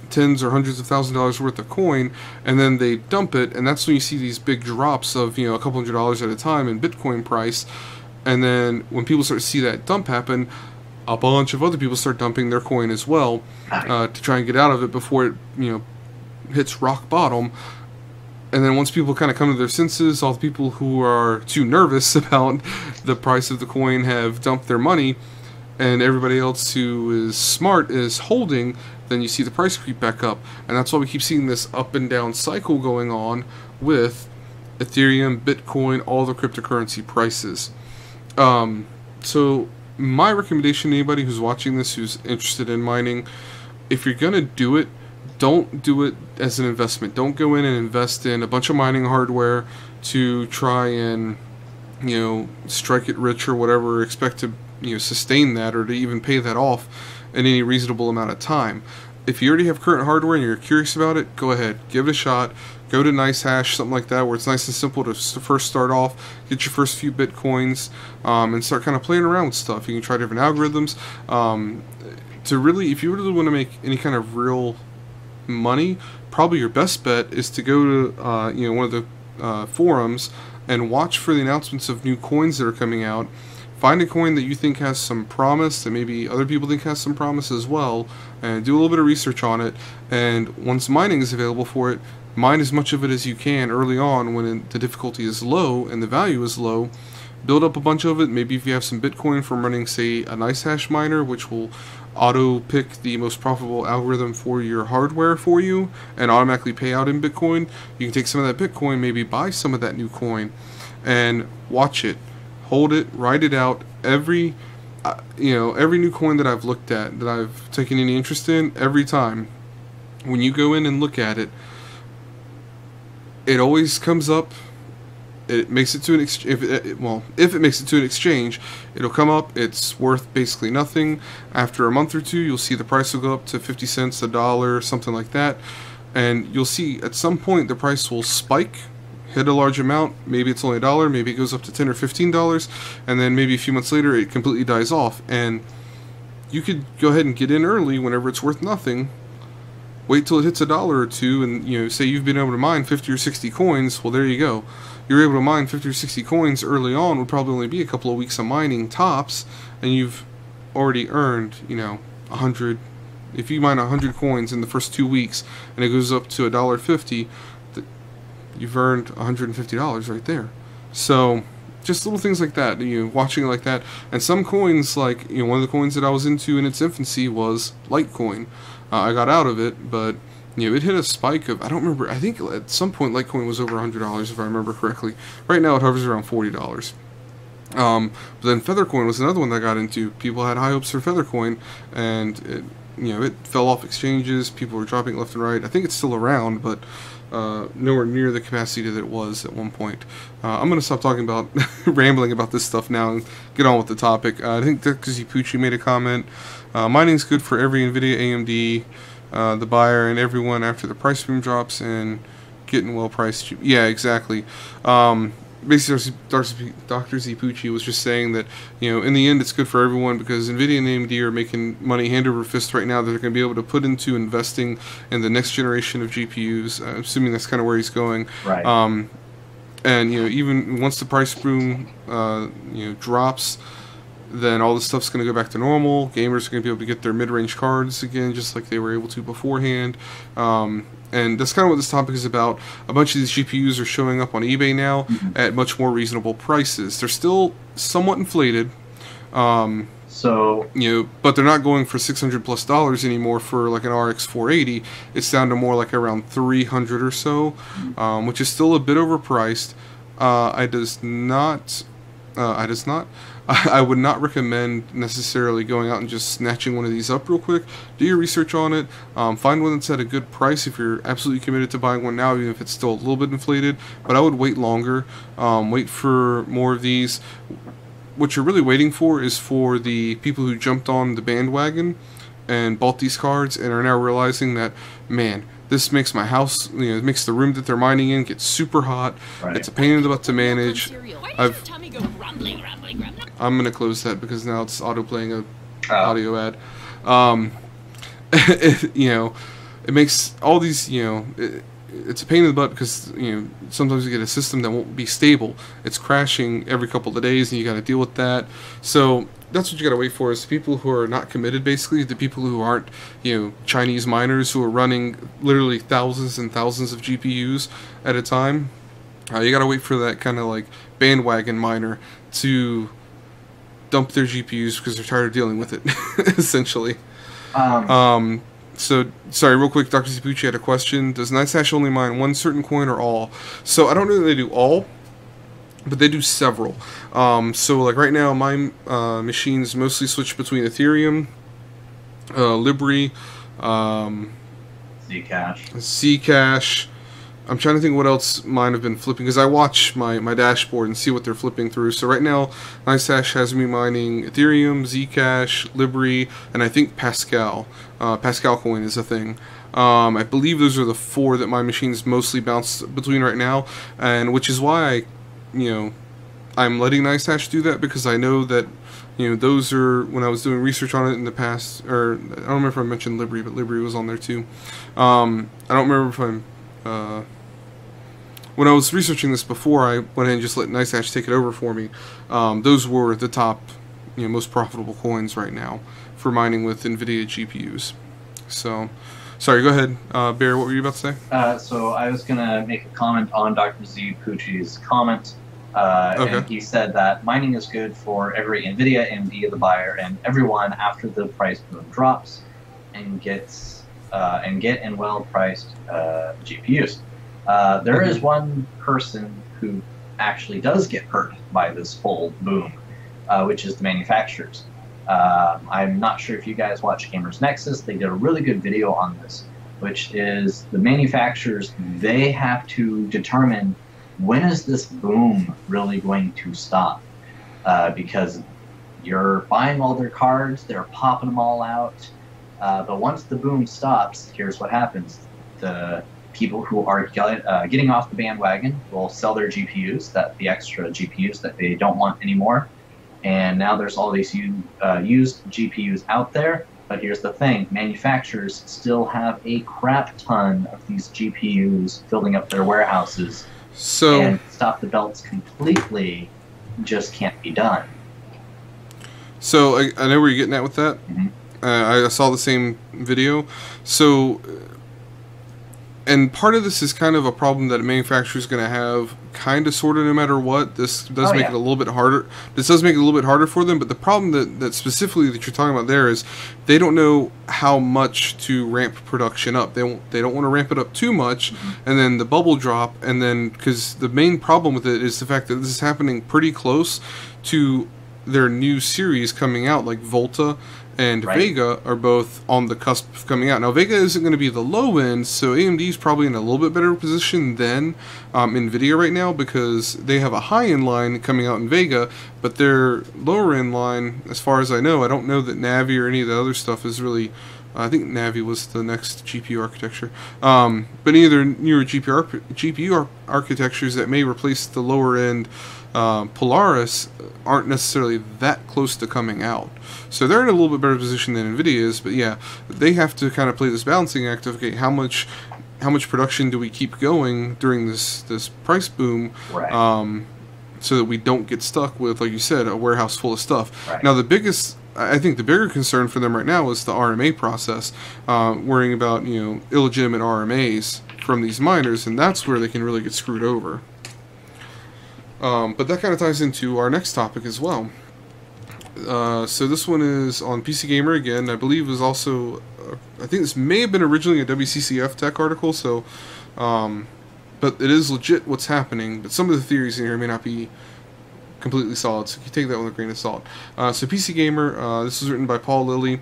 tens or hundreds of thousands of dollars worth of coin, and then they dump it, and that's when you see these big drops of, a couple $100s at a time in Bitcoin price. And then when people start to see that dump happen, a bunch of other people start dumping their coin as well, to try and get out of it before it, hits rock bottom. And then once people kind of come to their senses, all the people who are too nervous about the price of the coin have dumped their money, and everybody else who is smart is holding, then you see the price creep back up. And that's why we keep seeing this up and down cycle going on with Ethereum, Bitcoin, all the cryptocurrency prices. So my recommendation to anybody who's watching this, who's interested in mining, if you're going to do it, don't do it as an investment. Don't go in and invest in a bunch of mining hardware to try and, strike it rich or whatever, expect to, sustain that or to even pay that off in any reasonable amount of time. If you already have current hardware and you're curious about it, go ahead, give it a shot. Go to NiceHash, something like that, where it's nice and simple to first start off, get your first few Bitcoins, and start kind of playing around with stuff. You can try different algorithms. If you really want to make any kind of real money, probably your best bet is to go to you know, one of the forums and watch for the announcements of new coins that are coming out. Find a coin that you think has some promise, that maybe other people think has some promise as well, and do a little bit of research on it. And once mining is available for it, mine as much of it as you can early on when the difficulty is low and the value is low. Build up a bunch of it. Maybe if you have some Bitcoin from running, say, a NiceHash miner, which will auto-pick the most profitable algorithm for your hardware for you and automatically pay out in Bitcoin, you can take some of that Bitcoin, maybe buy some of that new coin, and watch it. Hold it, write it out. Every new coin that I've looked at, that I've taken any interest in, every time, when you go in and look at it, it always comes up. It makes it to an exchange. If it makes it to an exchange, it'll come up. It's worth basically nothing. After a month or two, you'll see the price will go up to 50 cents, $1, something like that, and you'll see at some point the price will spike, hit a large amount. Maybe it's only $1, maybe it goes up to $10 or $15, and then maybe a few months later it completely dies off. And you could go ahead and get in early whenever it's worth nothing. Wait till it hits $1 or $2, and you know, say you've been able to mine 50 or 60 coins. Well, there you go. You're able to mine 50 or 60 coins early on. Would probably only be a couple of weeks of mining tops, and you've already earned, you know, 100. If you mine 100 coins in the first 2 weeks, and it goes up to $1.50, you've earned $150 right there. So just little things like that, you know, watching it like that. And some coins, like, you know, one of the coins that I was into in its infancy was Litecoin. I got out of it, but you know, it hit a spike of, I don't remember, I think at some point Litecoin was over $100 if I remember correctly. Right now it hovers around $40. But then Feathercoin was another one that I got into. People had high hopes for Feathercoin, and it, you know, it fell off exchanges. People were dropping it left and right. I think it's still around, but nowhere near the capacity that it was at one point. I'm going to stop talking about rambling about this stuff now and get on with the topic. I think IfThatsTheCase made a comment. Mining's good for every NVIDIA, AMD, the buyer, and everyone after the price boom drops and getting well priced. Yeah, exactly. Basically, Dr. Zipucci was just saying that, you know, in the end, it's good for everyone because NVIDIA and AMD are making money hand over fist right now that they're going to be able to put into investing in the next generation of GPUs. Assuming that's kind of where he's going. Right. And you know, even once the price boom, you know, drops, then all this stuff's going to go back to normal. Gamers are going to be able to get their mid-range cards again, just like they were able to beforehand. And that's kind of what this topic is about. A bunch of these GPUs are showing up on eBay now at much more reasonable prices. They're still somewhat inflated, so you know, but they're not going for $600+ anymore for like an RX 480. It's down to more like around $300 or so, which is still a bit overpriced. I would not recommend necessarily going out and just snatching one of these up real quick. Do your research on it. Find one that's at a good price if you're absolutely committed to buying one now, even if it's still a little bit inflated. But I would wait longer. Wait for more of these. What you're really waiting for is for the people who jumped on the bandwagon and bought these cards and are now realizing that, man, this makes my house, you know, it makes the room that they're mining in get super hot. Right. It's a pain in the butt to manage. I'm going to close that because now it's auto-playing a audio ad. You know, it makes all these, you know, it's a pain in the butt because, you know, sometimes you get a system that won't be stable. It's crashing every couple of days and you got to deal with that. So that's what you got to wait for, is the people who are not committed, basically, the people who aren't, you know, Chinese miners who are running literally thousands and thousands of GPUs at a time. You got to wait for that kind of like bandwagon miner to dump their GPUs because they're tired of dealing with it, essentially. So, sorry, real quick, Dr. Zipucci had a question. Does NiceHash only mine one certain coin or all? So, I don't know that they do all, but they do several. So, like right now, my machines mostly switch between Ethereum, Libri, Zcash. I'm trying to think what else mine have been flipping, because I watch my dashboard and see what they're flipping through. So right now, NiceHash has me mining Ethereum, Zcash, Libri, and I think Pascal. Pascal coin is a thing. I believe those are the four that my machines mostly bounce between right now, and which is why I'm letting NiceHash do that, because I know that those are, when I was doing research on it in the past, or I don't remember if I mentioned Libri, but Libri was on there too. I don't remember if I'm, when I was researching this before, I went in and just let NiceHash take it over for me. Those were the top, most profitable coins right now for mining with NVIDIA GPUs. So, sorry, go ahead, Bear, what were you about to say? So I was going to make a comment on Dr. Z Pucci's comment. Okay. And he said that mining is good for every NVIDIA, AMD, the buyer, and everyone after the price boom drops and gets and well-priced GPUs. There is one person who actually does get hurt by this whole boom, which is the manufacturers. I'm not sure if you guys watch Gamers Nexus. They did a really good video on this, which is the manufacturers, they have to determine when is this boom really going to stop, because you're buying all their cards, they're popping them all out, but once the boom stops, here's what happens. The people who are getting off the bandwagon will sell their GPUs, the extra GPUs that they don't want anymore, and now there's all these used GPUs out there. But here's the thing, manufacturers still have a crap ton of these GPUs filling up their warehouses, and stop the belts completely just can't be done. So I know where you're getting at with that. Mm-hmm. I saw the same video. So, and part of this is kind of a problem that a manufacturer is going to have, kind of, sort of, no matter what. This does make it a little bit harder. This does make it a little bit harder for them. But the problem that specifically that you're talking about there is they don't know how much to ramp production up. They don't want to ramp it up too much, and then the bubble drop, and then, because the main problem with it is the fact that this is happening pretty close to their new series coming out, like Volta and Vega are both on the cusp of coming out. Now, Vega isn't going to be the low end, so AMD is probably in a little bit better position than NVIDIA right now, because they have a high-end line coming out in Vega, but their lower-end line, as far as I know, I don't know that Navi or any of the other stuff is really... I think Navi was the next GPU architecture. But any of their newer GPU architectures that may replace the lower-end Polaris aren't necessarily that close to coming out. So they're in a little bit better position than NVIDIA is, but yeah, they have to kind of play this balancing act of, okay, how much production do we keep going during this price boom, so that we don't get stuck with, like you said, a warehouse full of stuff. Now, I think the bigger concern for them right now is the RMA process, worrying about, illegitimate RMAs from these miners, and that's where they can really get screwed over. But that kind of ties into our next topic as well. So this one is on PC Gamer again. I believe it was also, I think this may have been originally a WCCF Tech article, so, but it is legit what's happening, but some of the theories in here may not be completely solid, so you take that with a grain of salt. So PC Gamer, this was written by Paul Lilly.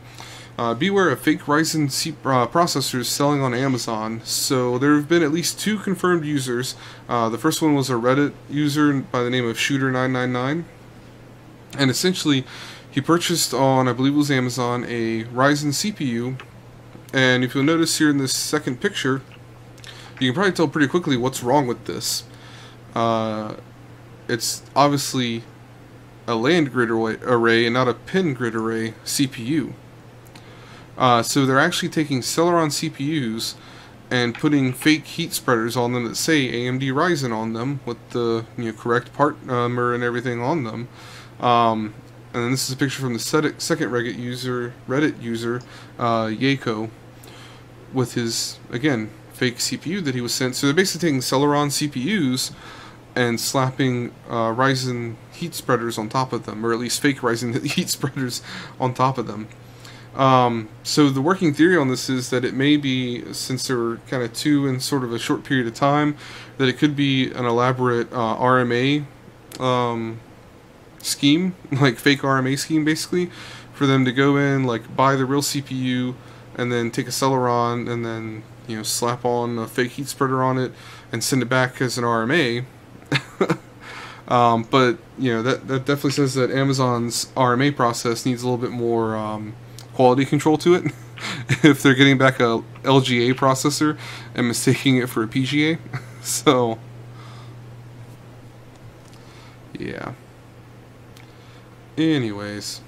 Beware of fake Ryzen processors selling on Amazon. So there have been at least 2 confirmed users. The first one was a Reddit user by the name of Shooter999. And essentially, he purchased on, I believe it was Amazon, a Ryzen CPU. And if you'll notice here in this second picture, you can probably tell pretty quickly what's wrong with this. It's obviously a land grid array and not a pin grid array CPU. So they're actually taking Celeron CPUs and putting fake heat spreaders on them that say AMD Ryzen on them with the correct part number and everything on them. And then this is a picture from the second Reddit user, Yako, with his, again, fake CPU that he was sent. So they're basically taking Celeron CPUs and slapping Ryzen heat spreaders on top of them, or at least fake Ryzen heat spreaders on top of them. So the working theory on this is that it may be, since there were kind of 2 in sort of a short period of time, that it could be an elaborate RMA scheme, like fake RMA scheme basically, for them to go in, like buy the real CPU and then take a Celeron and then slap on a fake heat spreader on it and send it back as an RMA. But that definitely says that Amazon's RMA process needs a little bit more quality control to it. If they're getting back a LGA processor and mistaking it for a PGA. So yeah. Anyways,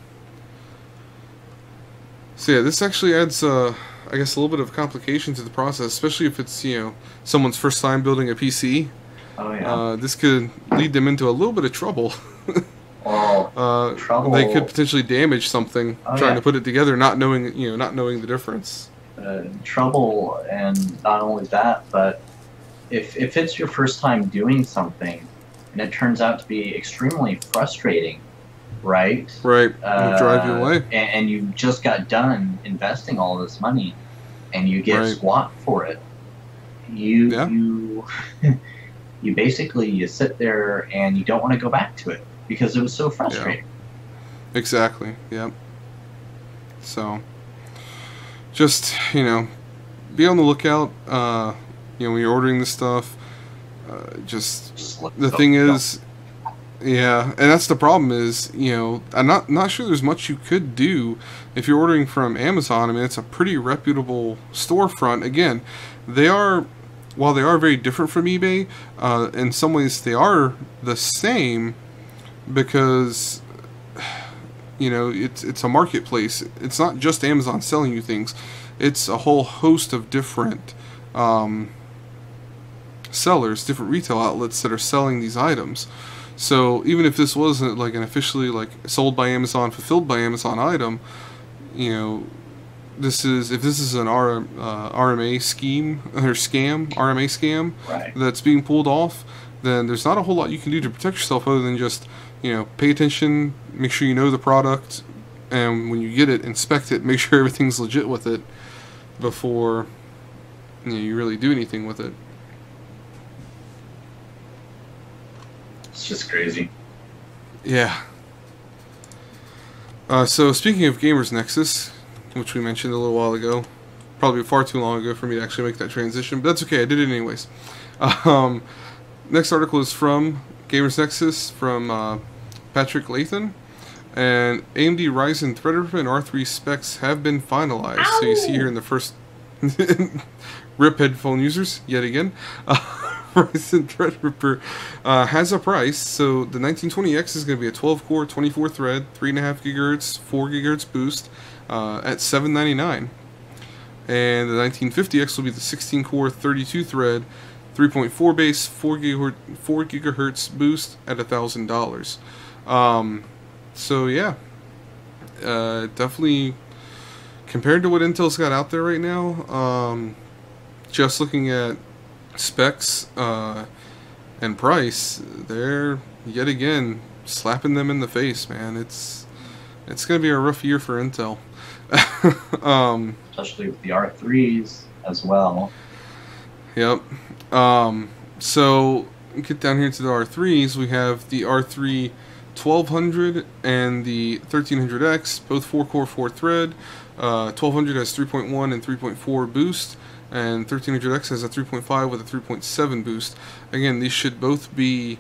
So yeah, this actually adds, I guess, a little bit of complication to the process, especially if it's, you know, someone's first time building a PC. Oh yeah. This could lead them into a little bit of trouble. Trouble. They could potentially damage something trying to put it together, not knowing, you know, not knowing the difference. Trouble, and not only that, but if it's your first time doing something, and it turns out to be extremely frustrating, right? Right. It'll drive you away. And you just got done investing all this money, and you get squat for it. You you basically you sit there and you don't want to go back to it because it was so frustrating. Yeah. Exactly. Yep. So, just, you know, be on the lookout. You know, when you're ordering this stuff, just the thing is, yeah, and that's the problem is, you know, I'm not sure there's much you could do if you're ordering from Amazon. I mean, it's a pretty reputable storefront. Again, while they are very different from eBay, in some ways they are the same because, you know, it's a marketplace. It's not just Amazon selling you things. It's a whole host of different sellers, different retail outlets that are selling these items. So even if this wasn't like an officially like sold by Amazon, fulfilled by Amazon item, you know, if this is an RMA scheme or RMA scam that's being pulled off, then there's not a whole lot you can do to protect yourself other than just, you know, pay attention, make sure you know the product, and when you get it, inspect it, make sure everything's legit with it before, you know, you really do anything with it. It's just crazy. Yeah. So speaking of Gamers Nexus, which we mentioned a little while ago, probably far too long ago for me to actually make that transition, but that's okay, I did it anyways. Next article is from Gamers Nexus from Patrick Lathan, and AMD Ryzen Threadripper and R3 specs have been finalized. Ow! So you see here in the first RIP headphone users yet again. Ryzen Threadripper has a price. So the 1920X is going to be a 12-core, 24-thread, 3.5 GHz, 4 GHz boost at $799, and the 1950X will be the 16-core, 32-thread, 3.4 base, 4 gigahertz boost at $1,000. So yeah, definitely compared to what Intel's got out there right now. Just looking at specs and price, they're yet again slapping them in the face, man. It's gonna be a rough year for Intel. Especially with the R3s as well. Yep. So get down here to the R3s. We have the R3 1200 and the 1300X, both 4-core, 4-thread. 1200 has 3.1 and 3.4 boost, and 1300X has a 3.5 with a 3.7 boost. Again, these should both be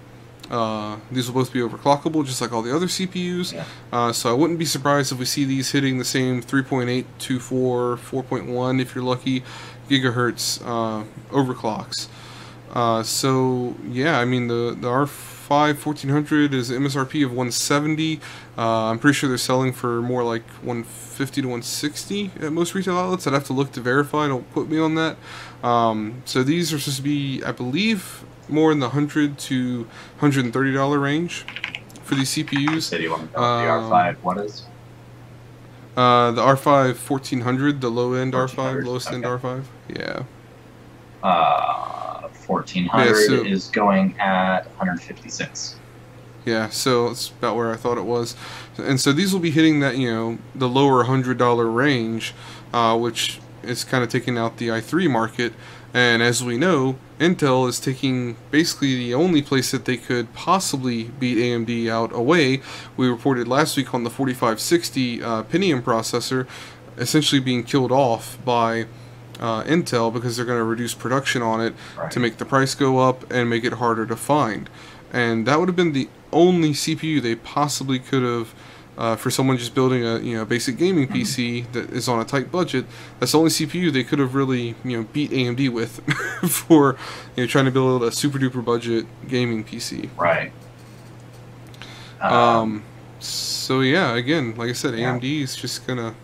these will both be overclockable, just like all the other CPUs. Yeah. So I wouldn't be surprised if we see these hitting the same 3.8, 2.4, 4.1 if you're lucky gigahertz overclocks. So yeah, I mean the R5 1400 is an MSRP of 170. I'm pretty sure they're selling for more like 150 to 160 at most retail outlets. I'd have to look to verify. Don't quote me on that. So these are supposed to be, I believe, more in the $100 to $130 range for these CPUs. Said you want to know the R5 what is? The R5 1400, the low end R5, lowest end R5. Yeah. 1400 is going at 156. Yeah, so it's about where I thought it was. And so these will be hitting that, you know, the lower $100 range, which is kind of taking out the i3 market. And as we know, Intel is taking basically the only place that they could possibly beat AMD out away. We reported last week on the 4560 Pentium processor essentially being killed off by Intel because they're going to reduce production on it to make the price go up and make it harder to find. And that would have been the only CPU they possibly could have, for someone just building a basic gaming PC that is on a tight budget. That's the only CPU they could have really beat AMD with for trying to build a super duper budget gaming PC. Right. So yeah, again, like I said, AMD is just gonna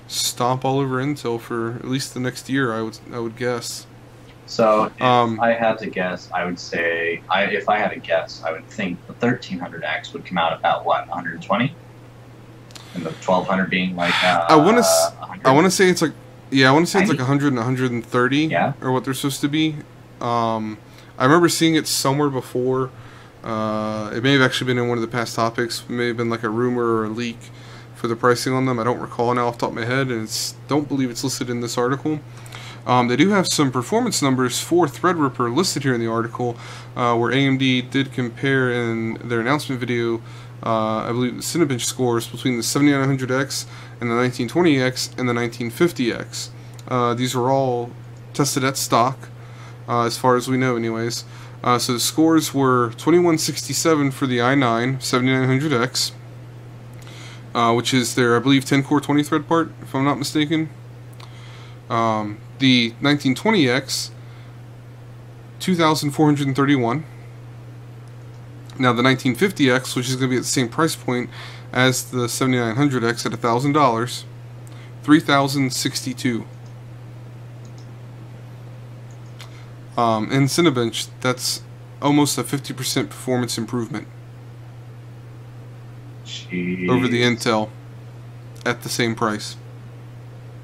stomp all over Intel for at least the next year. I would guess. So if I had to guess, I would say if I had to guess, I would think the 1300X would come out about what, 120, and the 1200 being like I want to say it's like I want to say 90? It's like 100 and 130, yeah, or what they're supposed to be. I remember seeing it somewhere before. It may have actually been in one of the past topics. It may have been like a rumor or a leak for the pricing on them. I don't recall now off the top of my head, and don't believe it's listed in this article. They do have some performance numbers for Threadripper listed here in the article, where AMD did compare in their announcement video, I believe, the Cinebench scores between the 7900X and the 1920X and the 1950X. These were all tested at stock, as far as we know anyways. So the scores were 2167 for the i9 7900X, which is their, I believe, 10-core 20-thread part, if I'm not mistaken. The 1920X, 2,431. Now the 1950X, which is going to be at the same price point as the 7900X at $1,000, 3,062. In Cinebench, that's almost a 50% performance improvement. Jeez. Over the Intel at the same price.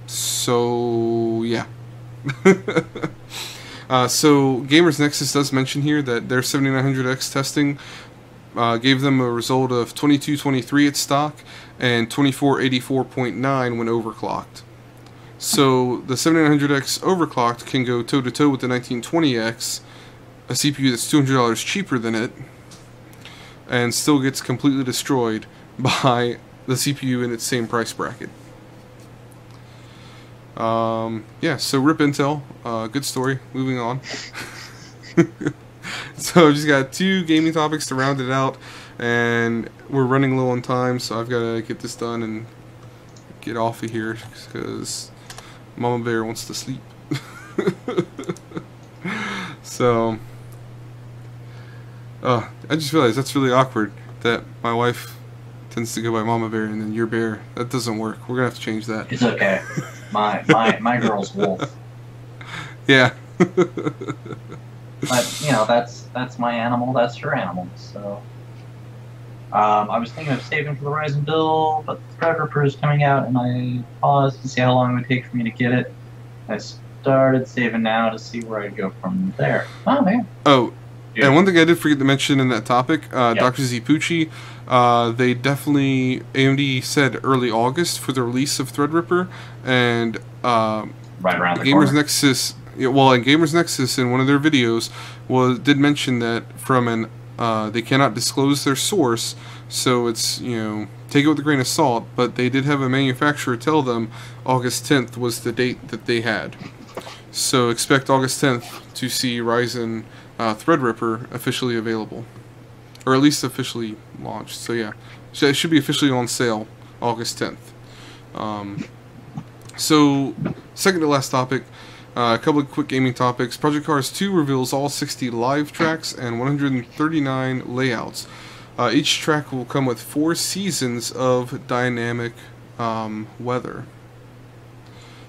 So yeah. So Gamers Nexus does mention here that their 7900X testing gave them a result of 2223 at stock and 2484.9 when overclocked. So the 7900X overclocked can go toe-to-toe with the 1920X, a CPU that's $200 cheaper than it, and still gets completely destroyed by the CPU in its same price bracket. Yeah, so rip Intel. Good story. Moving on. So I've just got 2 gaming topics to round it out, and we're running low on time, so I've got to get this done and get off of here because Mama Bear wants to sleep. So, I just realized that's really awkward that my wife tends to go by Mama Bear and then your bear. That doesn't work. We're gonna have to change that. It's okay. My girl's Wolf. Yeah. But you know, that's my animal. That's her animal. So, I was thinking of saving for the Ryzen build, but the Threadripper is coming out, and I paused to see how long it would take for me to get it. I started saving now to see where I'd go from there. Oh man. Oh. Yeah. And one thing I did forget to mention in that topic, Dr. Zipucci, they definitely, AMD said early August for the release of Threadripper, and right around the Gamers corner. Nexus, well, in Gamers Nexus in one of their videos did mention that from an they cannot disclose their source, so it's, you know, take it with a grain of salt, but they did have a manufacturer tell them August 10th was the date that they had. So expect August 10th to see Ryzen Threadripper officially available, or at least officially launched. So yeah, so it should be officially on sale August 10th. So second to last topic, a couple of quick gaming topics. Project Cars 2 reveals all 60 live tracks and 139 layouts. Each track will come with 4 seasons of dynamic weather.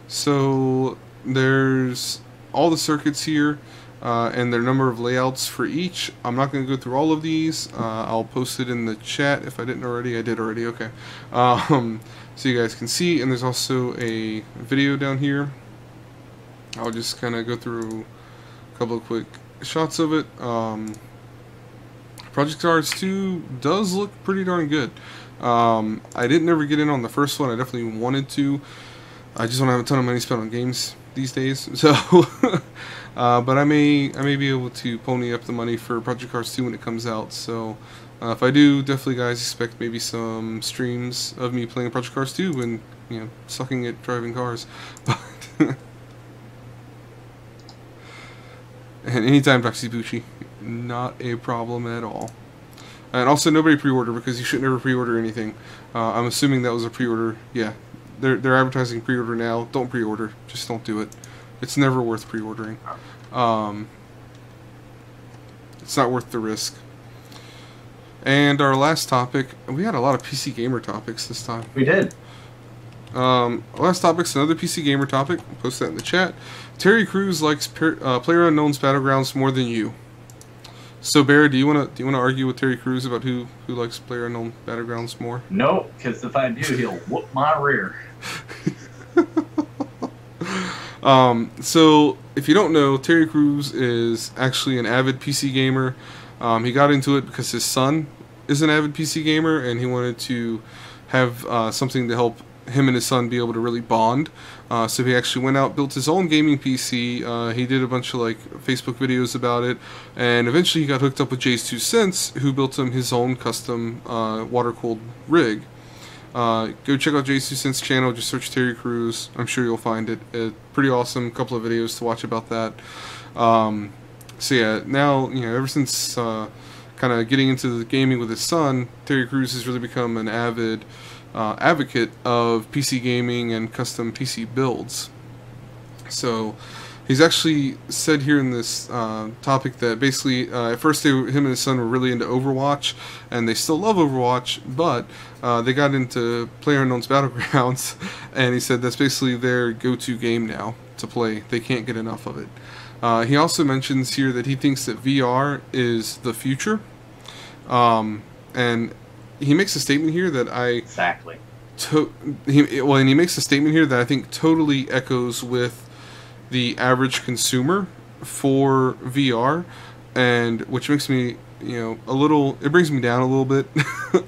So there's all the circuits here, and their number of layouts for each. I'm not going to go through all of these. I'll post it in the chat if I didn't already. I did already, okay. So you guys can see, and there's also a video down here. I'll just kind of go through a couple of quick shots of it. Project Cars 2 does look pretty darn good. I didn't ever get in on the first one. I definitely wanted to. I just don't have a ton of money spent on games these days, so but I may be able to pony up the money for Project Cars 2 when it comes out. So if I do, definitely guys expect maybe some streams of me playing Project Cars 2 and, you know, sucking at driving cars. But and anytime, Dr. Bucci, not a problem at all. And also, nobody pre-order, because you should never pre-order anything. I'm assuming that was a pre-order. Yeah, they're advertising pre-order now. Don't pre-order. Just don't do it. It's never worth pre-ordering. It's not worth the risk. And our last topic, we had a lot of PC Gamer topics this time. We did. Last topic's another PC gamer topic. I'll post that in the chat. Terry Crews likes PlayerUnknown's Battlegrounds more than you. So Bear, do you wanna argue with Terry Crews about who likes PlayerUnknown Battlegrounds more? No, because if I do, he'll whoop my rear. So if you don't know, Terry Crews is actually an avid PC gamer. He got into it because his son is an avid PC gamer, and he wanted to have something to help him and his son be able to really bond. So he actually went out, built his own gaming PC. He did a bunch of like Facebook videos about it, and eventually he got hooked up with Jay's 2 Cents, who built him his own custom water-cooled rig. Go check out Jay's 2 Cents channel. Just search Terry Crews. I'm sure you'll find it. Pretty awesome. Couple of videos to watch about that. So yeah, now ever since kind of getting into the gaming with his son, Terry Crews has really become an avid advocate of PC gaming and custom PC builds. So he's actually said here in this topic that basically at first him and his son were really into Overwatch, and they still love Overwatch, but they got into PlayerUnknown's Battlegrounds, and he said that's basically their go-to game now to play. They can't get enough of it. He also mentions here that he thinks that VR is the future, and he makes a statement here that exactly. And he makes a statement here that I think totally echoes with the average consumer for VR, and which makes me it brings me down a little bit.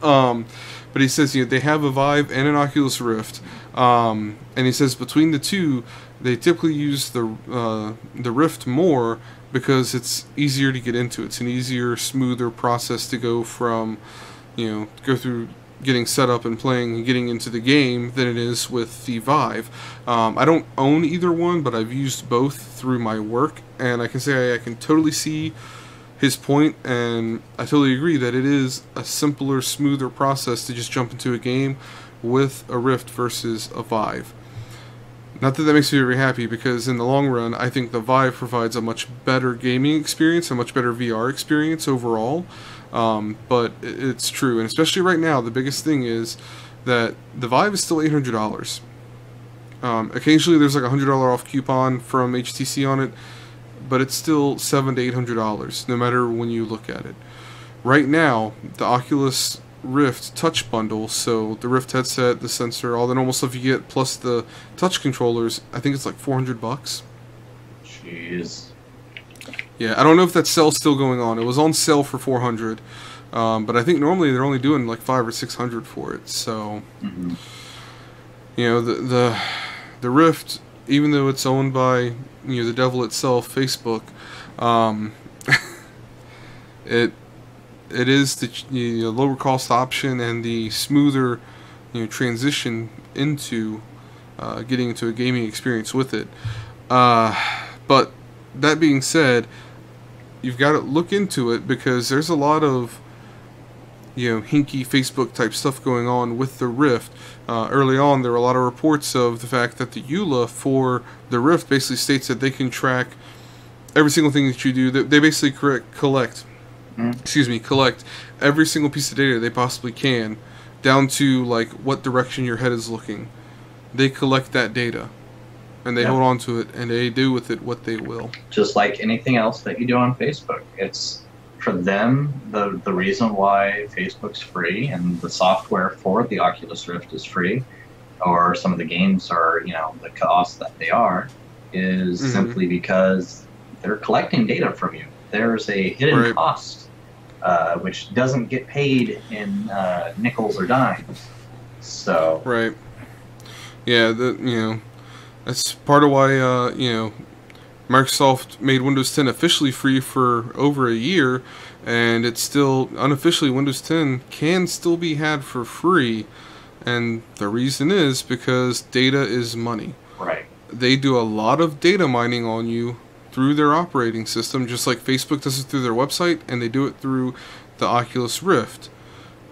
But he says they have a Vive and an Oculus Rift, and he says between the two they typically use the Rift more because it's easier to get into. It's an easier, smoother process to go from go through getting set up and playing and getting into the game than it is with the Vive. I don't own either one, but I've used both through my work, and I can say I can totally see his point, and I totally agree that it is a simpler, smoother process to just jump into a game with a Rift versus a Vive. Not that that makes me very happy, because in the long run, I think the Vive provides a much better gaming experience, a much better VR experience overall. But it's true, and especially right now, the biggest thing is that the Vive is still $800. Occasionally there's like a $100 off coupon from HTC on it, but it's still $700 to $800, no matter when you look at it. Right now, the Oculus Rift touch bundle, so the Rift headset, the sensor, all the normal stuff you get, plus the touch controllers, I think it's like $400. Jeez. Yeah, I don't know if that sale's still going on. It was on sale for $400, but I think normally they're only doing like $500 or $600 for it. So, the Rift, even though it's owned by the devil itself, Facebook, it is the lower cost option and the smoother transition into getting into a gaming experience with it. But that being said, you've got to look into it, because there's a lot of hinky Facebook type stuff going on with the Rift. Early on, there were a lot of reports of the fact that the EULA for the Rift basically states that they can track every single thing that you do. They basically collect every single piece of data they possibly can, down to like what direction your head is looking. They collect that data, and they hold on to it, and they do with it what they will. Just like anything else that you do on Facebook. It's, for them, the reason why Facebook's free and the software for the Oculus Rift is free, or some of the games are, the cost that they are, is simply because they're collecting data from you. There's a hidden cost, which doesn't get paid in nickels or dimes. So. Right. Yeah, that's part of why, Microsoft made Windows 10 officially free for over a year, and it's still, unofficially, Windows 10 can still be had for free, and the reason is because data is money. Right. They do a lot of data mining on you through their operating system, just like Facebook does it through their website, and they do it through the Oculus Rift.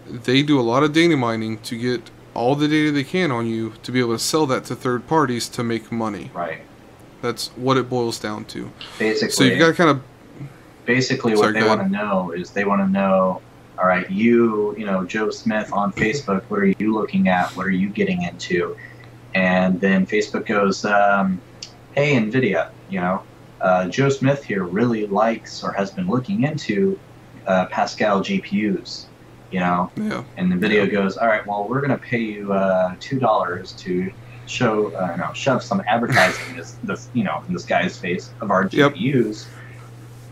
They do a lot of data mining to get all the data they can on you to be able to sell that to third parties to make money. Right. That's what it boils down to. Basically. So you've got to kind of. Basically, what they want to know is they want to know, all right, Joe Smith on Facebook, what are you looking at? What are you getting into? And then Facebook goes, hey, NVIDIA, you know, Joe Smith here really likes or has been looking into Pascal GPUs, you know. Yeah. And NVIDIA goes, all right, well, we're going to pay you $2 to shove some advertising this you know, in this guy's face of our GPUs.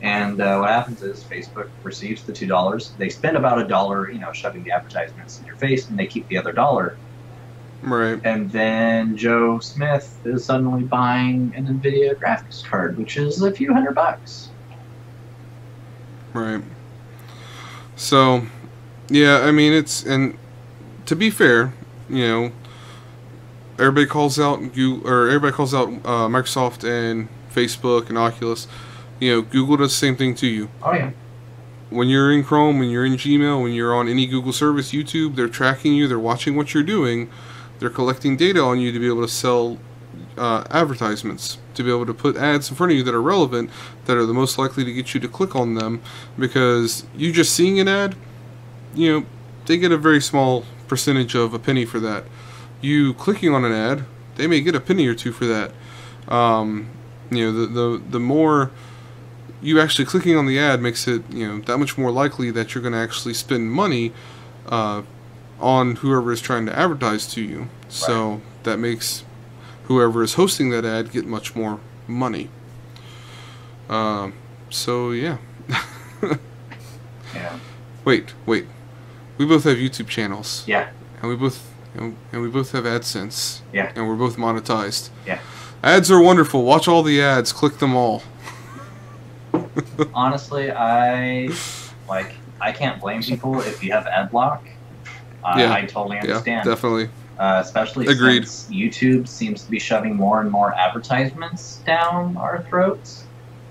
And what happens is Facebook receives the $2. They spend about $1, you know, shoving the advertisements in your face, and they keep the other $1. Right. And then Joe Smith is suddenly buying an NVIDIA graphics card, which is a few $100. Right. So, yeah, I mean, and to be fair, you know, everybody calls out Microsoft and Facebook and Oculus. You know, Google does the same thing to you. Oh, yeah. When you're in Chrome, when you're in Gmail, when you're on any Google service, YouTube, they're tracking you, they're watching what you're doing, they're collecting data on you to be able to sell advertisements, to be able to put ads in front of you that are relevant, that are the most likely to get you to click on them, because you just seeing an ad, you know, they get a very small percentage of a penny for that. You clicking on an ad, they may get a penny or two for that. You know, the more you actually clicking on the ad makes it, you know, that much more likely that you're going to actually spend money on whoever is trying to advertise to you. Right. So that makes whoever is hosting that ad get much more money. So yeah. Yeah. Wait. We both have YouTube channels. Yeah. And we both have AdSense. Yeah. And we're both monetized. Yeah. Ads are wonderful. Watch all the ads. Click them all. Honestly, I can't blame people if you have ad block. I totally understand. Yeah, definitely. Especially since YouTube seems to be shoving more and more advertisements down our throats.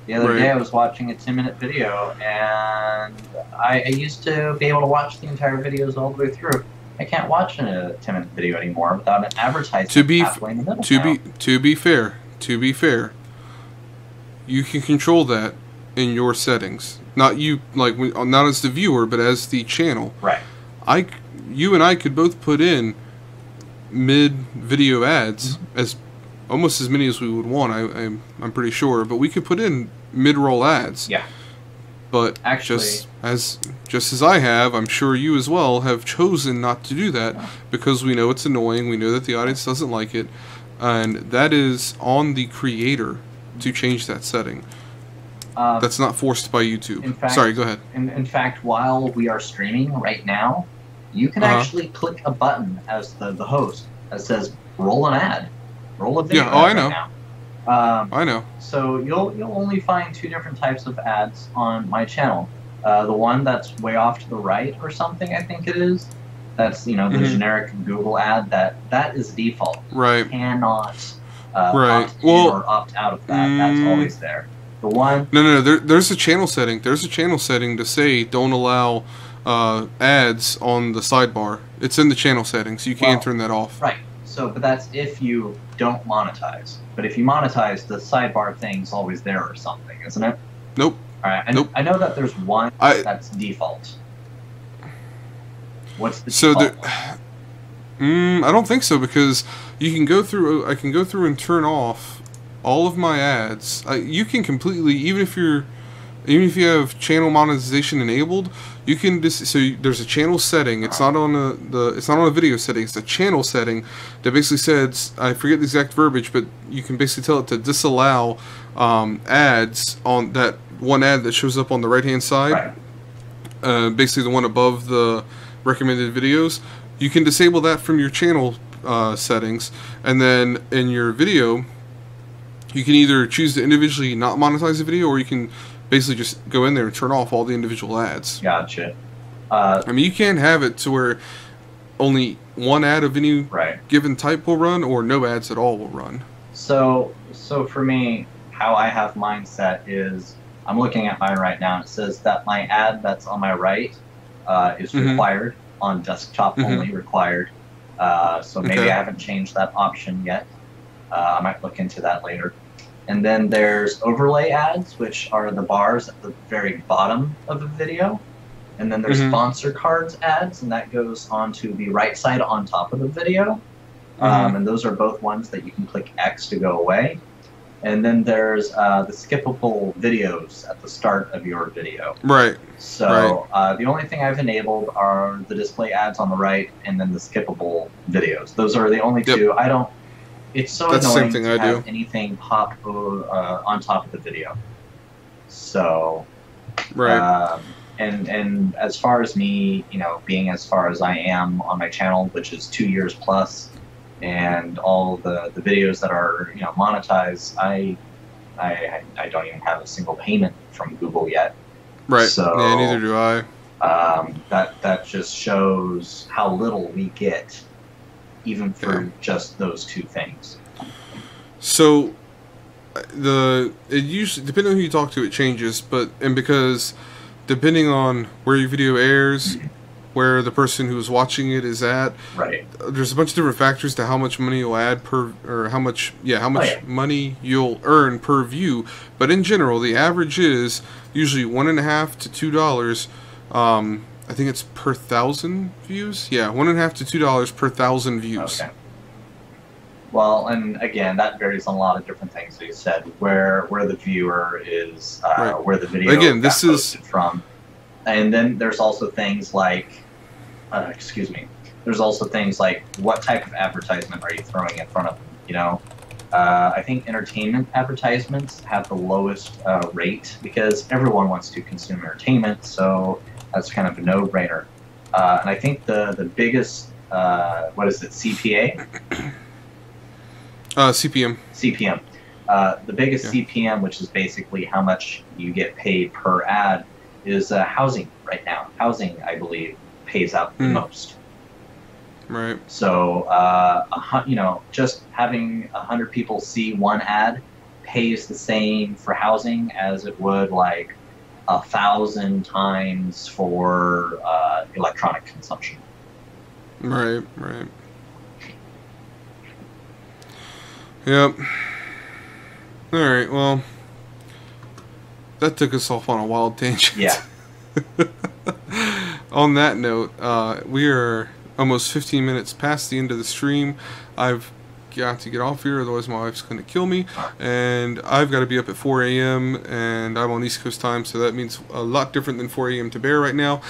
The other day I was watching a 10-minute video, and I used to be able to watch the entire videos all the way through. I can't watch a 10-minute video anymore without an advertisement halfway in the middle. To be fair, you can control that in your settings. Not you, not as the viewer, but as the channel. Right. You and I could both put in mid-video ads, as almost as many as we would want. I'm pretty sure, but we could put in mid-roll ads. Yeah. But actually, just as I have, I'm sure you as well have chosen not to do that because we know it's annoying. We know that the audience doesn't like it, and that is on the creator to change that setting. That's not forced by YouTube. In fact, sorry, go ahead. In fact, while we are streaming right now, you can actually click a button as the host that says "roll an ad," roll a video. Yeah, I know. Now. I know. So you'll only find 2 different types of ads on my channel. The one that's way off to the right or something, I think it is. That's the generic Google ad that is default. Right. You cannot opt in or opt out of that. That's always there. The one. No. There's a channel setting. There's a channel setting to say don't allow ads on the sidebar. It's in the channel settings. You can turn that off. Right. So, but that's if you don't monetize. But if you monetize, the sidebar thing's always there or something, isn't it? Nope. All right. I know that there's one that's default. What's the default one? I don't think so, because you can go through. I can go through and turn off all of my ads. You can completely, even if you have channel monetization enabled, you can there's a channel setting. It's not on it's not on a video setting. It's a channel setting that basically says, I forget the exact verbiage, but you can basically tell it to disallow ads on that one ad that shows up on the right hand side. Right. Basically the one above the recommended videos. You can disable that from your channel settings, and then in your video, you can either choose to individually not monetize the video, or you can basically just go in there and turn off all the individual ads. Gotcha. I mean, you can have it to where only one ad of any given type will run, or no ads at all will run. So for me, how I have mine set is, I'm looking at mine right now, and it says that my ad that's on my right is required, on desktop only required. So maybe I haven't changed that option yet. I might look into that later. And then there's overlay ads, which are the bars at the very bottom of the video. And then there's sponsor cards ads, and that goes onto the right side on top of the video. And those are both ones that you can click X to go away. And then there's the skippable videos at the start of your video. Right. So the only thing I've enabled are the display ads on the right and then the skippable videos. Those are the only two. I don't. It's so annoying to have anything pop on top of the video. So. Right. And as far as me, you know, being as far as I am on my channel, which is 2 years plus, and all the videos that are, you know, monetized, I don't even have a single payment from Google yet. Right. So yeah, neither do I. That just shows how little we get, even for just those two things. So it usually, depending on who you talk to, it changes, and because depending on where your video airs, where the person who's watching it is at, right, there's a bunch of different factors to how much money you'll add or how much money you'll earn per view. But in general, the average is usually $1.50 to $2. I think it's per 1,000 views. Yeah, $1.50 to $2 per 1,000 views. Okay. Well, and again, that varies on a lot of different things. That you said where the viewer is, where the video got posted from, and then there's also things like, there's also things like what type of advertisement are you throwing in front of them? You know, I think entertainment advertisements have the lowest rate because everyone wants to consume entertainment, so that's kind of a no-brainer. And I think the biggest, what is it, CPA? CPM. CPM. The biggest CPM, which is basically how much you get paid per ad, is housing right now. Housing, I believe, pays out the most. Right. So, you know, just having 100 people see one ad pays the same for housing as it would like 1,000 times for electronic consumption. Right. Right. Yep. Alright, well, that took us off on a wild tangent. Yeah. On that note, we are almost 15 minutes past the end of the stream. I've got to get off here, otherwise my wife's going to kill me. And I've got to be up at 4 a.m., and I'm on East Coast time, so that means a lot different than 4 a.m. to Bear right now.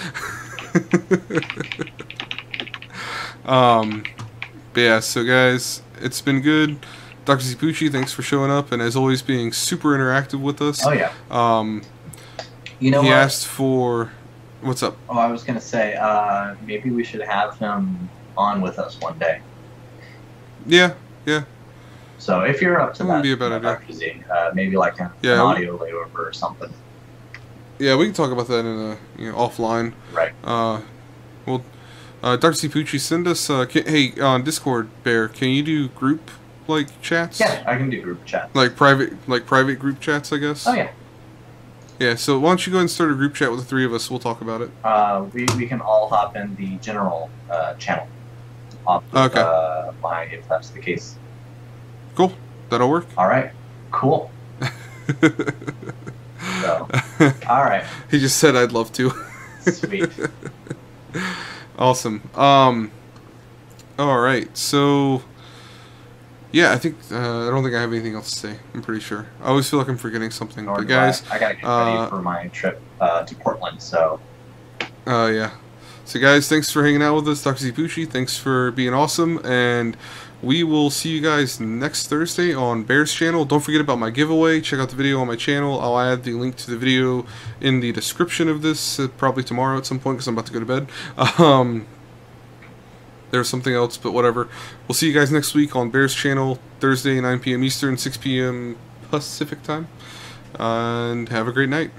But yeah, so guys, it's been good. Dr. Zipucci, thanks for showing up, and as always, being super interactive with us. Oh, yeah. You know he asked for... What's up? Oh, I was going to say, maybe we should have him on with us one day. Yeah, yeah. So if you're up to that, be a bad idea. Dr. Z, maybe like an audio layover or something. Yeah, we can talk about that in a offline. Right. Well, Dr. Zipucci, send us... hey, on Discord, Bear, can you do group... like chats? Yeah, I can do group chats. Like private group chats, I guess. Oh yeah. Yeah. So why don't you go ahead and start a group chat with the three of us? We'll talk about it. We can all hop in the general channel. Okay. If that's the case. Cool. That'll work. All right. Cool. So, all right. He just said I'd love to. Sweet. Awesome. All right. So. Yeah, I think I don't think I have anything else to say. I'm pretty sure. I always feel like I'm forgetting something. But guys, I gotta get ready for my trip to Portland. So. Yeah. So guys, thanks for hanging out with us, Dr. Zipucci. Thanks for being awesome, and we will see you guys next Thursday on Bear's channel. Don't forget about my giveaway. Check out the video on my channel. I'll add the link to the video in the description of this, probably tomorrow at some point because I'm about to go to bed. There's something else, but whatever. We'll see you guys next week on Bear's channel, Thursday, 9 p.m. Eastern, 6 p.m. Pacific time. And have a great night.